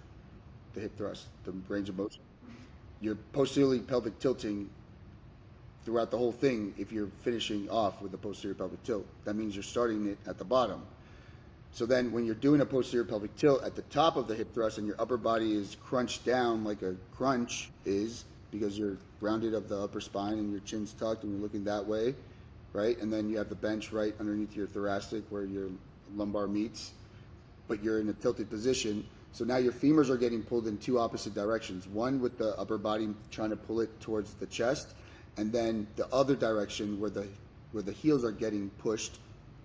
The hip thrust, the range of motion. You're posteriorly pelvic tilting throughout the whole thing. If you're finishing off with the posterior pelvic tilt, that means you're starting it at the bottom. So then, when you're doing a posterior pelvic tilt at the top of the hip thrust, and your upper body is crunched down like a crunch is, because you're rounded of the upper spine and your chin's tucked and you're looking that way. Right, and then you have the bench right underneath your thoracic where your lumbar meets, but you're in a tilted position. So now your femurs are getting pulled in two opposite directions. One with the upper body trying to pull it towards the chest, and then the other direction where the heels are getting pushed,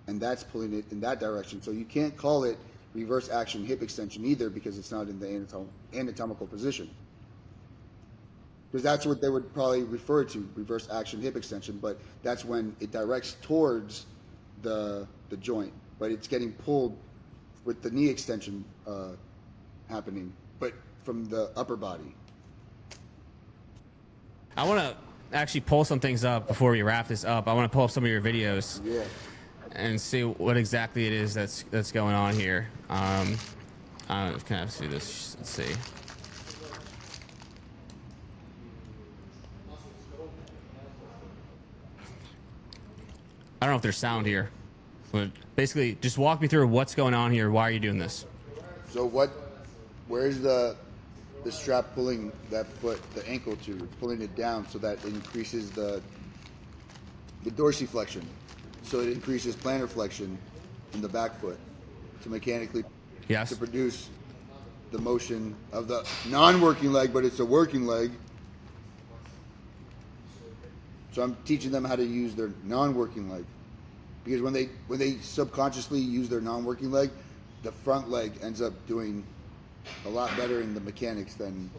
and that's pulling it in that direction. So you can't call it reverse action hip extension either because it's not in the anatomical position. Because that's what they would probably refer to, reverse action hip extension, but that's when it directs towards the joint, but it's getting pulled with the knee extension happening, but from the upper body. I want to actually pull some things up before we wrap this up. I want to pull up some of your videos and see what exactly it is that's going on here. I kind of see this. Let's see. I don't know if there's sound here, but basically just walk me through what's going on here. Why are you doing this? So where's the strap pulling that foot, the ankle to? It's pulling it down so that it increases the dorsiflexion. So it increases plantar flexion in the back foot to mechanically to produce the motion of the non-working leg, but it's a working leg. So I'm teaching them how to use their non-working leg, because when they subconsciously use their non-working leg, the front leg ends up doing a lot better in the mechanics than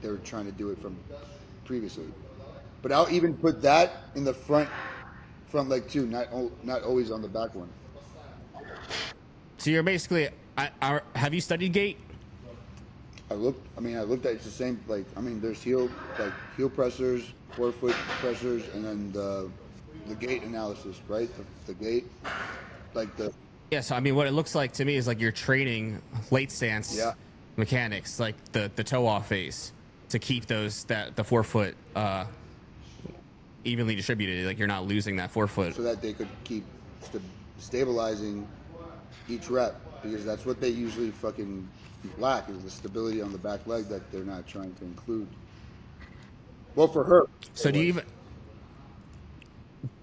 they were trying to do it from previously. But I'll even put that in the front leg too, not always on the back one. So you're basically, have you studied gait? I looked at it's the same. Like, there's heel pressers, forefoot pressers, and then the gait analysis, right? The gait, like the. Yeah, so what it looks like to me is like you're training late stance mechanics, like the toe off phase, to keep the forefoot evenly distributed. Like you're not losing that forefoot. So that they could keep stabilizing each rep, because that's what they usually fucking lack, is the stability on the back leg that they're not trying to include. Well, for her. So do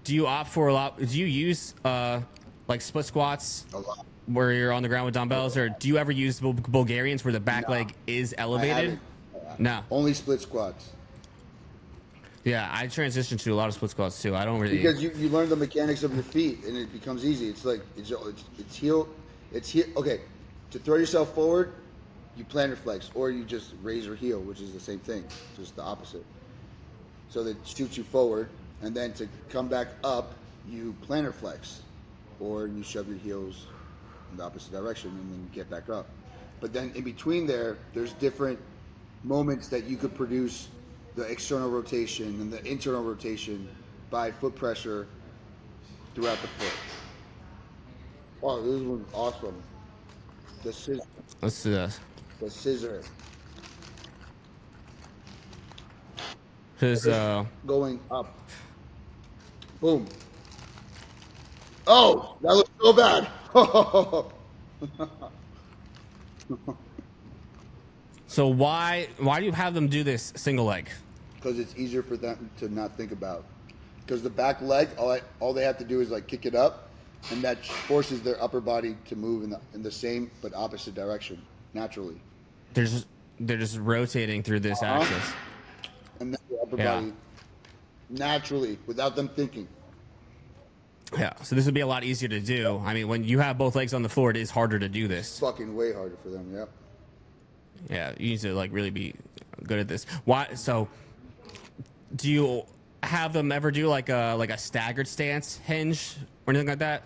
you opt for a lot? Do you use like split squats A lot. where you're on the ground with dumbbells, or do you ever use Bulgarians where the back No, leg is I elevated? haven't. No. Only split squats. Yeah, I transitioned to a lot of split squats too. I don't really Because you learn the mechanics of your feet, and it becomes easy. It's like it's heel. Okay, to throw yourself forward, you plantar flex, or you just raise your heel, which is the same thing, just the opposite. So that shoots you forward, and then to come back up, you plantar flex, or you shove your heels in the opposite direction and then get back up. But then in between there's different moments that you could produce the external rotation and the internal rotation by foot pressure throughout the foot. Oh, this one's awesome. The scissor. Let's do this. The scissor. Because Going up. Boom. Oh, that looks so bad. so why do you have them do this single leg? Because it's easier for them to not think about. Because the back leg, all they have to do is like kick it up, and that forces their upper body to move in the same but opposite direction naturally. They're just rotating through this axis. And then the upper body naturally, without them thinking. Yeah, so this would be a lot easier to do. I mean, when you have both legs on the floor, it is harder to do this. Fucking way harder for them, yep. Yeah, you need to like really be good at this. Why? So, do you have them ever do like a staggered stance hinge or anything like that?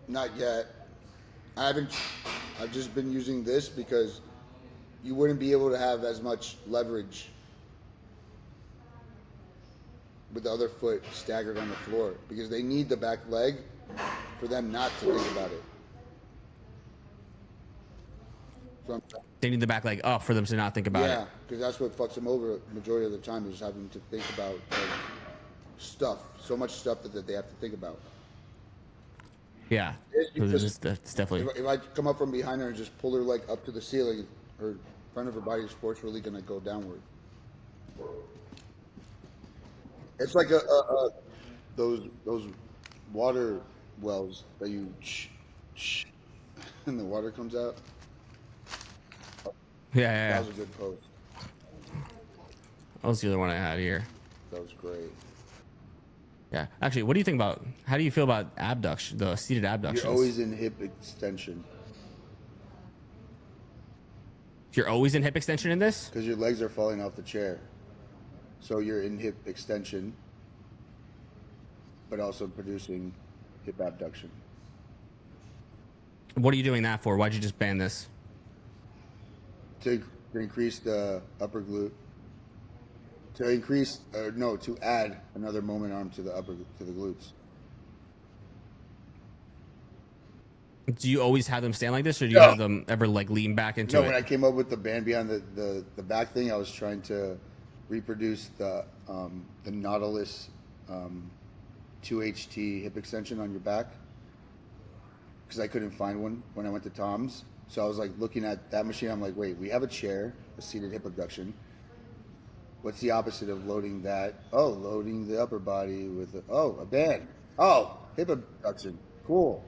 Not yet. I haven't. I've just been using this because you wouldn't be able to have as much leverage with the other foot staggered on the floor, because they need the back leg for them not to think about it. So They need the back leg up for them to not think about it. yeah, because that's what fucks them over majority of the time, is having to think about stuff, so much stuff that they have to think about. Yeah, it's definitely. If I come up from behind her and just pull her leg up to the ceiling, her front of her body is forcefully going to go downward. It's like those water wells that you and the water comes out. Yeah. That was a good pose. That was the other one I had here. That was great. Yeah. Actually, what do you think about? How do you feel about abduction, the seated abductions? You're always in hip extension You're always in hip extension in this? because your legs are falling off the chair. So you're in hip extension, but also producing hip abduction. What are you doing that for? Why'd you just ban this? To increase the upper glute. To add another moment arm to the glutes. Do you always have them stand like this, or do you have them ever like lean back into it? When I came up with the band behind the back thing, I was trying to reproduce the Nautilus 2HT hip extension on your back, because I couldn't find one when I went to Tom's. So I was like looking at that machine. I'm like, wait, we have a chair, a seated hip abduction. What's the opposite of loading that? Oh, loading the upper body with a band. Oh, hip abduction. Cool.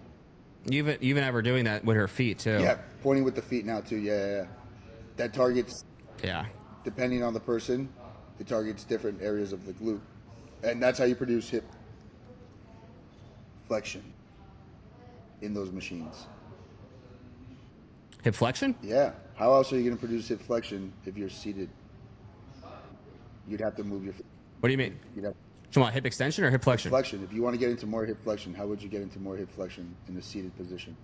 Even ever doing that with her feet too. Yeah, pointing with the feet now too. Yeah. That targets. Yeah. Depending on the person, it targets different areas of the glute, and that's how you produce hip flexion in those machines. Hip flexion? Yeah. How else are you going to produce hip flexion if you're seated? You'd have to move your feet. What do you mean? You'd have So what, hip extension or hip flexion? flexion. If you want to get into more hip flexion, how would you get into more hip flexion in a seated position?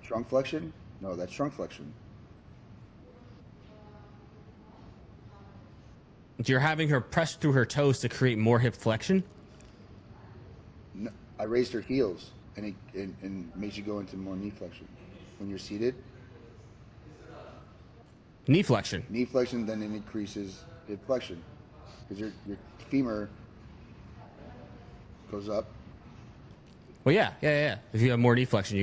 Trunk flexion? No, that's trunk flexion. You're having her press through her toes to create more hip flexion? No, I raised her heels, and it makes you go into more knee flexion. When you're seated, Knee flexion. knee flexion, then it increases hip flexion, because your femur goes up. Well, yeah. If you have more knee flexion,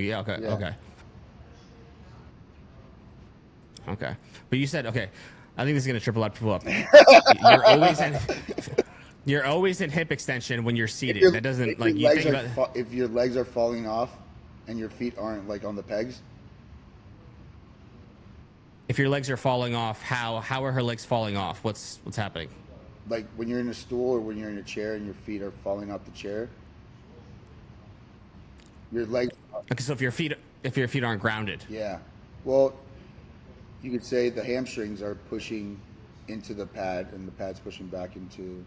okay. But you said, okay, I think this is going to trip a lot of people up. You're always in hip extension when you're seated. That doesn't, like, you think about... If your legs are falling off and your feet aren't, like, on the pegs. If your legs are falling off, how are her legs falling off? What's happening? Like, when you're in a stool or when you're in a chair and your feet are falling off the chair. Your legs... Okay, so if your feet aren't grounded. Yeah. Well, you could say the hamstrings are pushing into the pad and the pad's pushing back into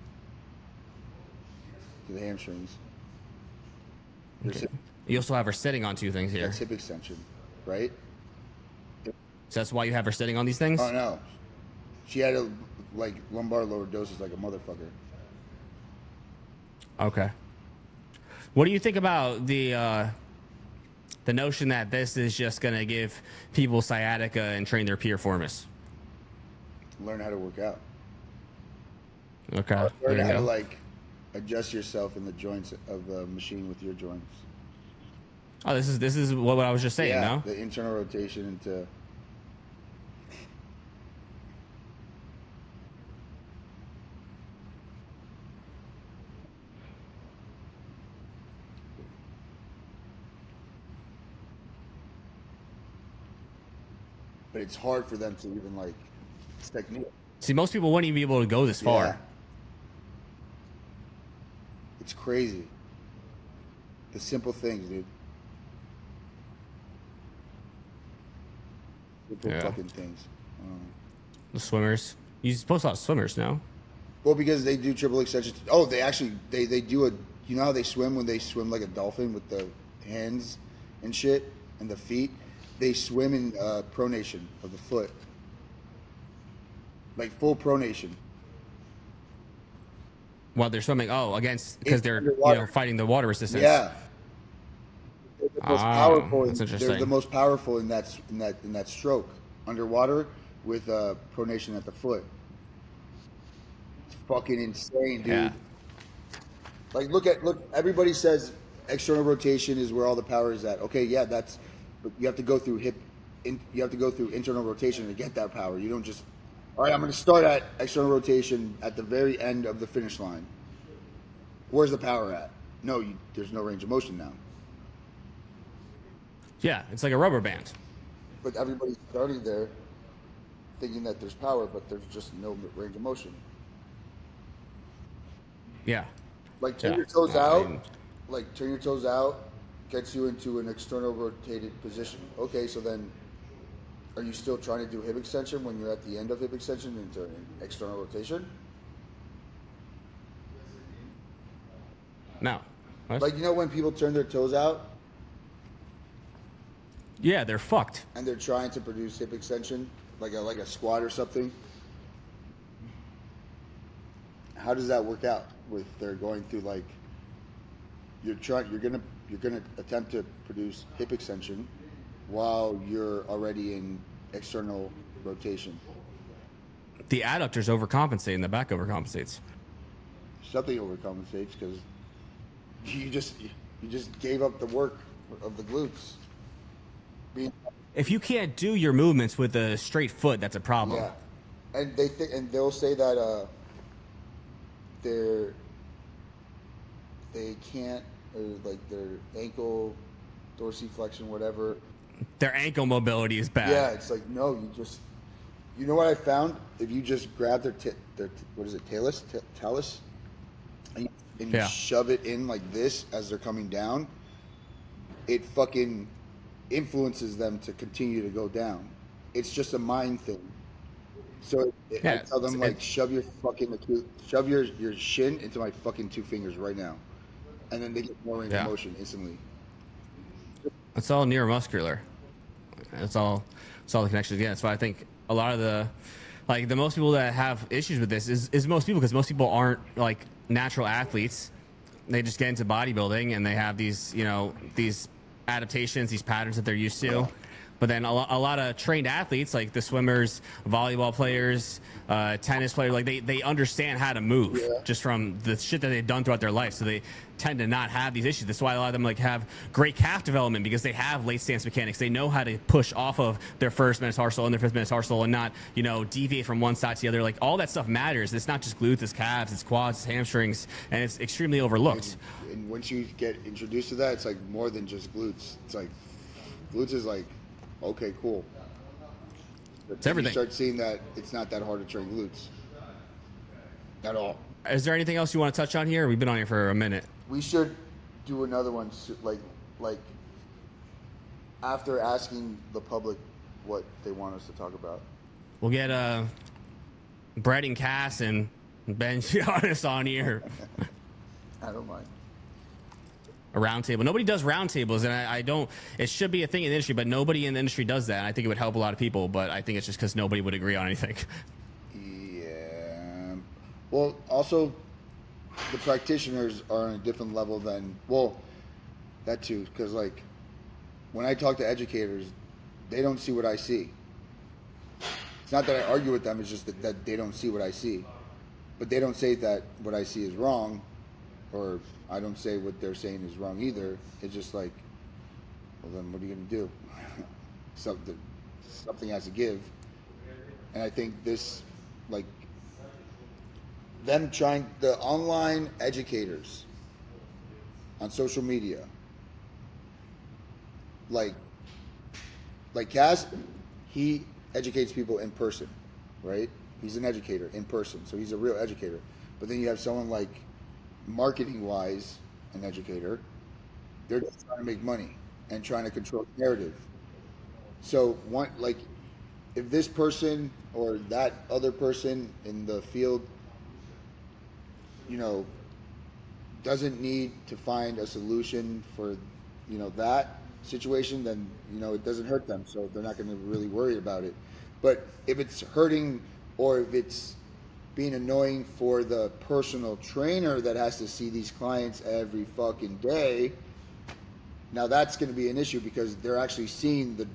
the hamstrings. Okay. You also have her sitting on two things here. That's hip extension, right? So that's why you have her sitting on these things? Oh, no. She had a, like, lumbar lordosis like a motherfucker. Okay. What do you think about the notion that this is just going to give people sciatica and train their piriformis? Learn how to work out. Okay. Learn how to, like, adjust yourself in the joints of the machine with your joints. Oh, this is what I was just saying, yeah, no? The internal rotation into... But it's hard for them to even, like, it's technique. See, most people wouldn't even be able to go this far. Yeah. It's crazy. The simple things, dude. Simple fucking things. The swimmers. You post a lot of swimmers now. Well, because they do triple extensions. Oh, they actually, they do a, you know how they swim when they swim like a dolphin with the hands and shit and the feet? They swim in pronation of the foot. Like full pronation. While they're swimming, because they're fighting the water resistance. Yeah. They're the most powerful. That's interesting. They're the most powerful in that stroke underwater with pronation at the foot. It's fucking insane, dude. Yeah. Like look. Everybody says external rotation is where all the power is at. Okay, yeah, but you have to go through you have to go through internal rotation to get that power. You don't just, all right, I'm going to start at external rotation at the very end of the finish line. Where's the power at? No, there's no range of motion now. Yeah, it's like a rubber band. But everybody's starting there thinking that there's power, but there's just no range of motion. Yeah. Like turn your toes out. Like turn your toes out gets you into an external rotated position. Okay, so then are you still trying to do hip extension when you're at the end of hip extension into an external rotation? No. What? Like, you know when people turn their toes out? Yeah, they're fucked. And they're trying to produce hip extension, like a squat or something. How does that work out with they're going through like you're gonna attempt to produce hip extension while you're already in external rotation. The adductors overcompensate and the back overcompensates. Something overcompensates because you just gave up the work of the glutes. If you can't do your movements with a straight foot, that's a problem. Yeah, and they'll say that they can't, or like their ankle dorsiflexion, whatever. Their ankle mobility is bad. Yeah, it's like no, you know what I found? If you just grab their what is it, talus, and you shove it in like this as they're coming down, it fucking influences them to continue to go down. It's just a mind thing. So I tell them like shove your shin into my fucking two fingers right now, and then they get more range of motion instantly. It's all neuromuscular. It's all the connections. Yeah, that's why I think a lot of the most people that have issues with this is most people, because most people aren't like natural athletes. They just get into bodybuilding and they have these adaptations, these patterns that they're used to. But then a lot of trained athletes, like the swimmers, volleyball players, tennis players, like they understand how to move just from the shit that they've done throughout their life. So they tend to not have these issues. That's why a lot of them like have great calf development, because they have late stance mechanics. They know how to push off of their first metatarsal and their fifth metatarsal and not, deviate from one side to the other. Like all that stuff matters. It's not just glutes, it's calves, it's quads, it's hamstrings, and it's extremely overlooked. And once you get introduced to that, it's like more than just glutes. It's like glutes is like, okay, cool. But It's everything. You start seeing that it's not that hard to train glutes at all. Is there anything else you want to touch on here? We've been on here for a minute. We should do another one, like after asking the public what they want us to talk about. We'll get Brett and Cass and Ben Giannis on here. I don't mind. A roundtable. Nobody does roundtables, and I don't. It should be a thing in the industry, but nobody in the industry does that. And I think it would help a lot of people, but I think it's just because nobody would agree on anything. Yeah. Well, also, the practitioners are on a different level than, well, that too, because like when I talk to educators, they don't see what I see. It's not that I argue with them, it's just that they don't see what I see. But they don't say that what I see is wrong, or I don't say what they're saying is wrong either. It's just like, well, then what are you going to do? Something has to give. And I think this, like, the online educators on social media, like Cass, he educates people in person, right? He's an educator in person, so he's a real educator. But then you have someone like, marketing-wise, an educator, they're just trying to make money and trying to control the narrative. So, if this person or that other person in the field, doesn't need to find a solution for, that situation, then, it doesn't hurt them. So they're not going to really worry about it. But if it's hurting, or if it's being annoying for the personal trainer that has to see these clients every fucking day, now that's going to be an issue, because they're actually seeing the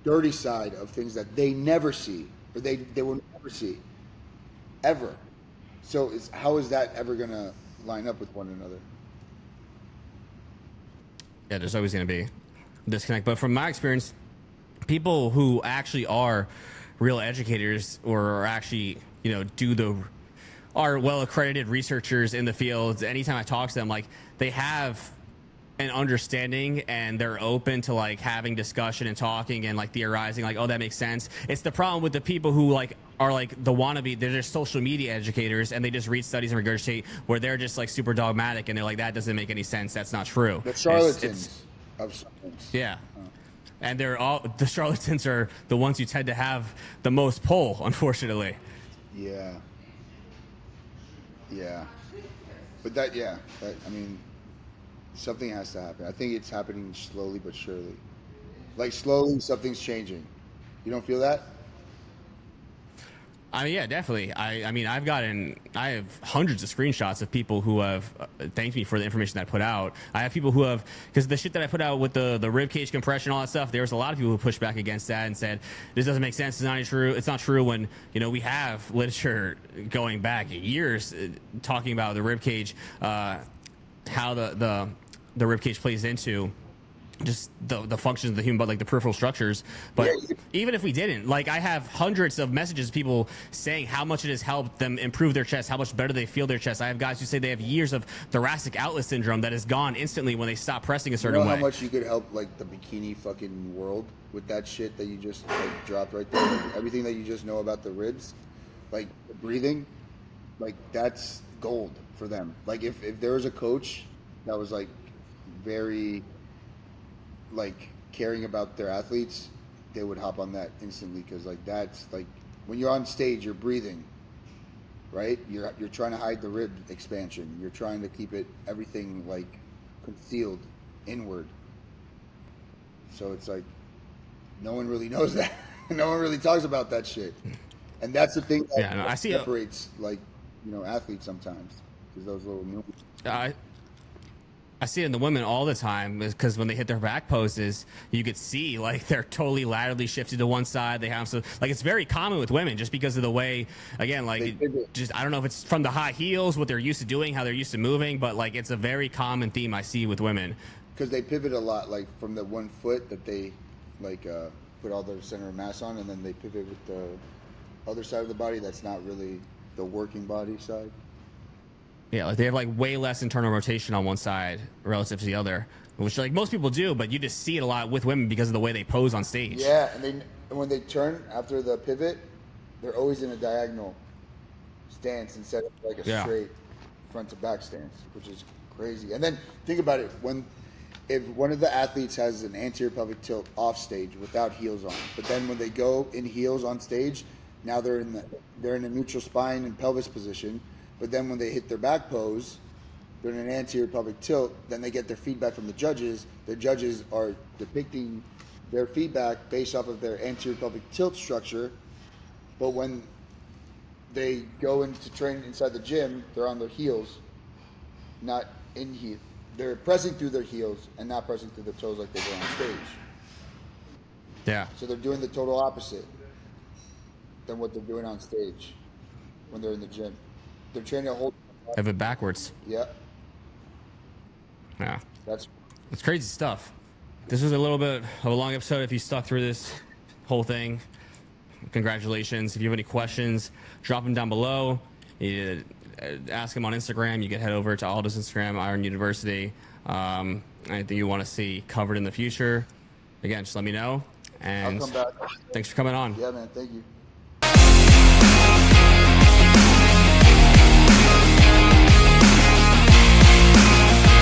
dirty side of things that they never see, or they will never see, ever. So how is that ever going to line up with one another? Yeah, there's always going to be a disconnect. But from my experience, people who actually are real educators, or are actually, are well accredited researchers in the field, anytime I talk to them, like, they have an understanding and they're open to like having discussion and talking and like theorizing, like, oh, that makes sense. It's the problem with the people who like are like the wannabe, they're just social media educators and they just read studies and regurgitate, where they're just like super dogmatic and they're like, that doesn't make any sense, that's not true. The charlatans of science. Yeah. And the charlatans are the ones who tend to have the most pull, unfortunately. Yeah. But something has to happen. I think it's happening slowly but surely. Like, slowly something's changing. You don't feel that? Yeah, definitely. I have hundreds of screenshots of people who have thanked me for the information that I put out. I have people who have, because the shit that I put out with the rib cage compression, all that stuff, there was a lot of people who pushed back against that and said, this doesn't make sense, it's not true. It's not true, when, we have literature going back years talking about the rib cage, how the rib cage plays into just the functions of the human body, like the peripheral structures. But even if we didn't, like, I have hundreds of messages of people saying how much it has helped them improve their chest, how much better they feel their chest. I have guys who say they have years of thoracic outlet syndrome that is gone instantly when they stop pressing a certain way. How much you could help, like, the bikini fucking world with that shit that you just dropped right there? Like, everything that you just know about the ribs, like the breathing, like, that's gold for them. Like, if there was a coach that was like very like caring about their athletes, they would hop on that instantly, because like that's like when you're on stage, you're breathing, right? You're trying to hide the rib expansion. You're trying to keep everything like concealed inward. So it's like no one really knows that. No one really talks about that shit, and that's the thing that separates like athletes sometimes, because those little nuances. I see it in the women all the time because when they hit their back poses, you could see like they're totally laterally shifted to one side. They have some, like, it's very common with women just because of the way, again, like, just, I don't know if it's from the high heels, what they're used to doing, how they're used to moving, but like it's a very common theme I see with women. Because they pivot a lot, like from the one foot that they like put all their center of mass on, and then they pivot with the other side of the body that's not really the working body side. Yeah, like they have like way less internal rotation on one side relative to the other, which like most people do, but you just see it a lot with women because of the way they pose on stage. Yeah, and when they turn after the pivot, they're always in a diagonal stance instead of like a straight front to back stance, which is crazy. And then think about it, if one of the athletes has an anterior pelvic tilt off stage without heels on, but then when they go in heels on stage, now they're in a neutral spine and pelvis position. But then when they hit their back pose, they're in an anterior pelvic tilt, then they get their feedback from the judges. The judges are depicting their feedback based off of their anterior pelvic tilt structure. But when they go into train inside the gym, they're on their heels, not in heel. They're pressing through their heels and not pressing through their toes like they do on stage. Yeah. So they're doing the total opposite than what they're doing on stage when they're in the gym. They're training a whole. Have it backwards. Yeah. Yeah. That's crazy stuff. This was a little bit of a long episode. If you stuck through this whole thing, congratulations. If you have any questions, drop them down below. You ask them on Instagram. You can head over to Aldo's Instagram, Iron University. Anything you want to see covered in the future, again, just let me know. And I'll come back. thanks for coming on. Yeah, man. Thank you.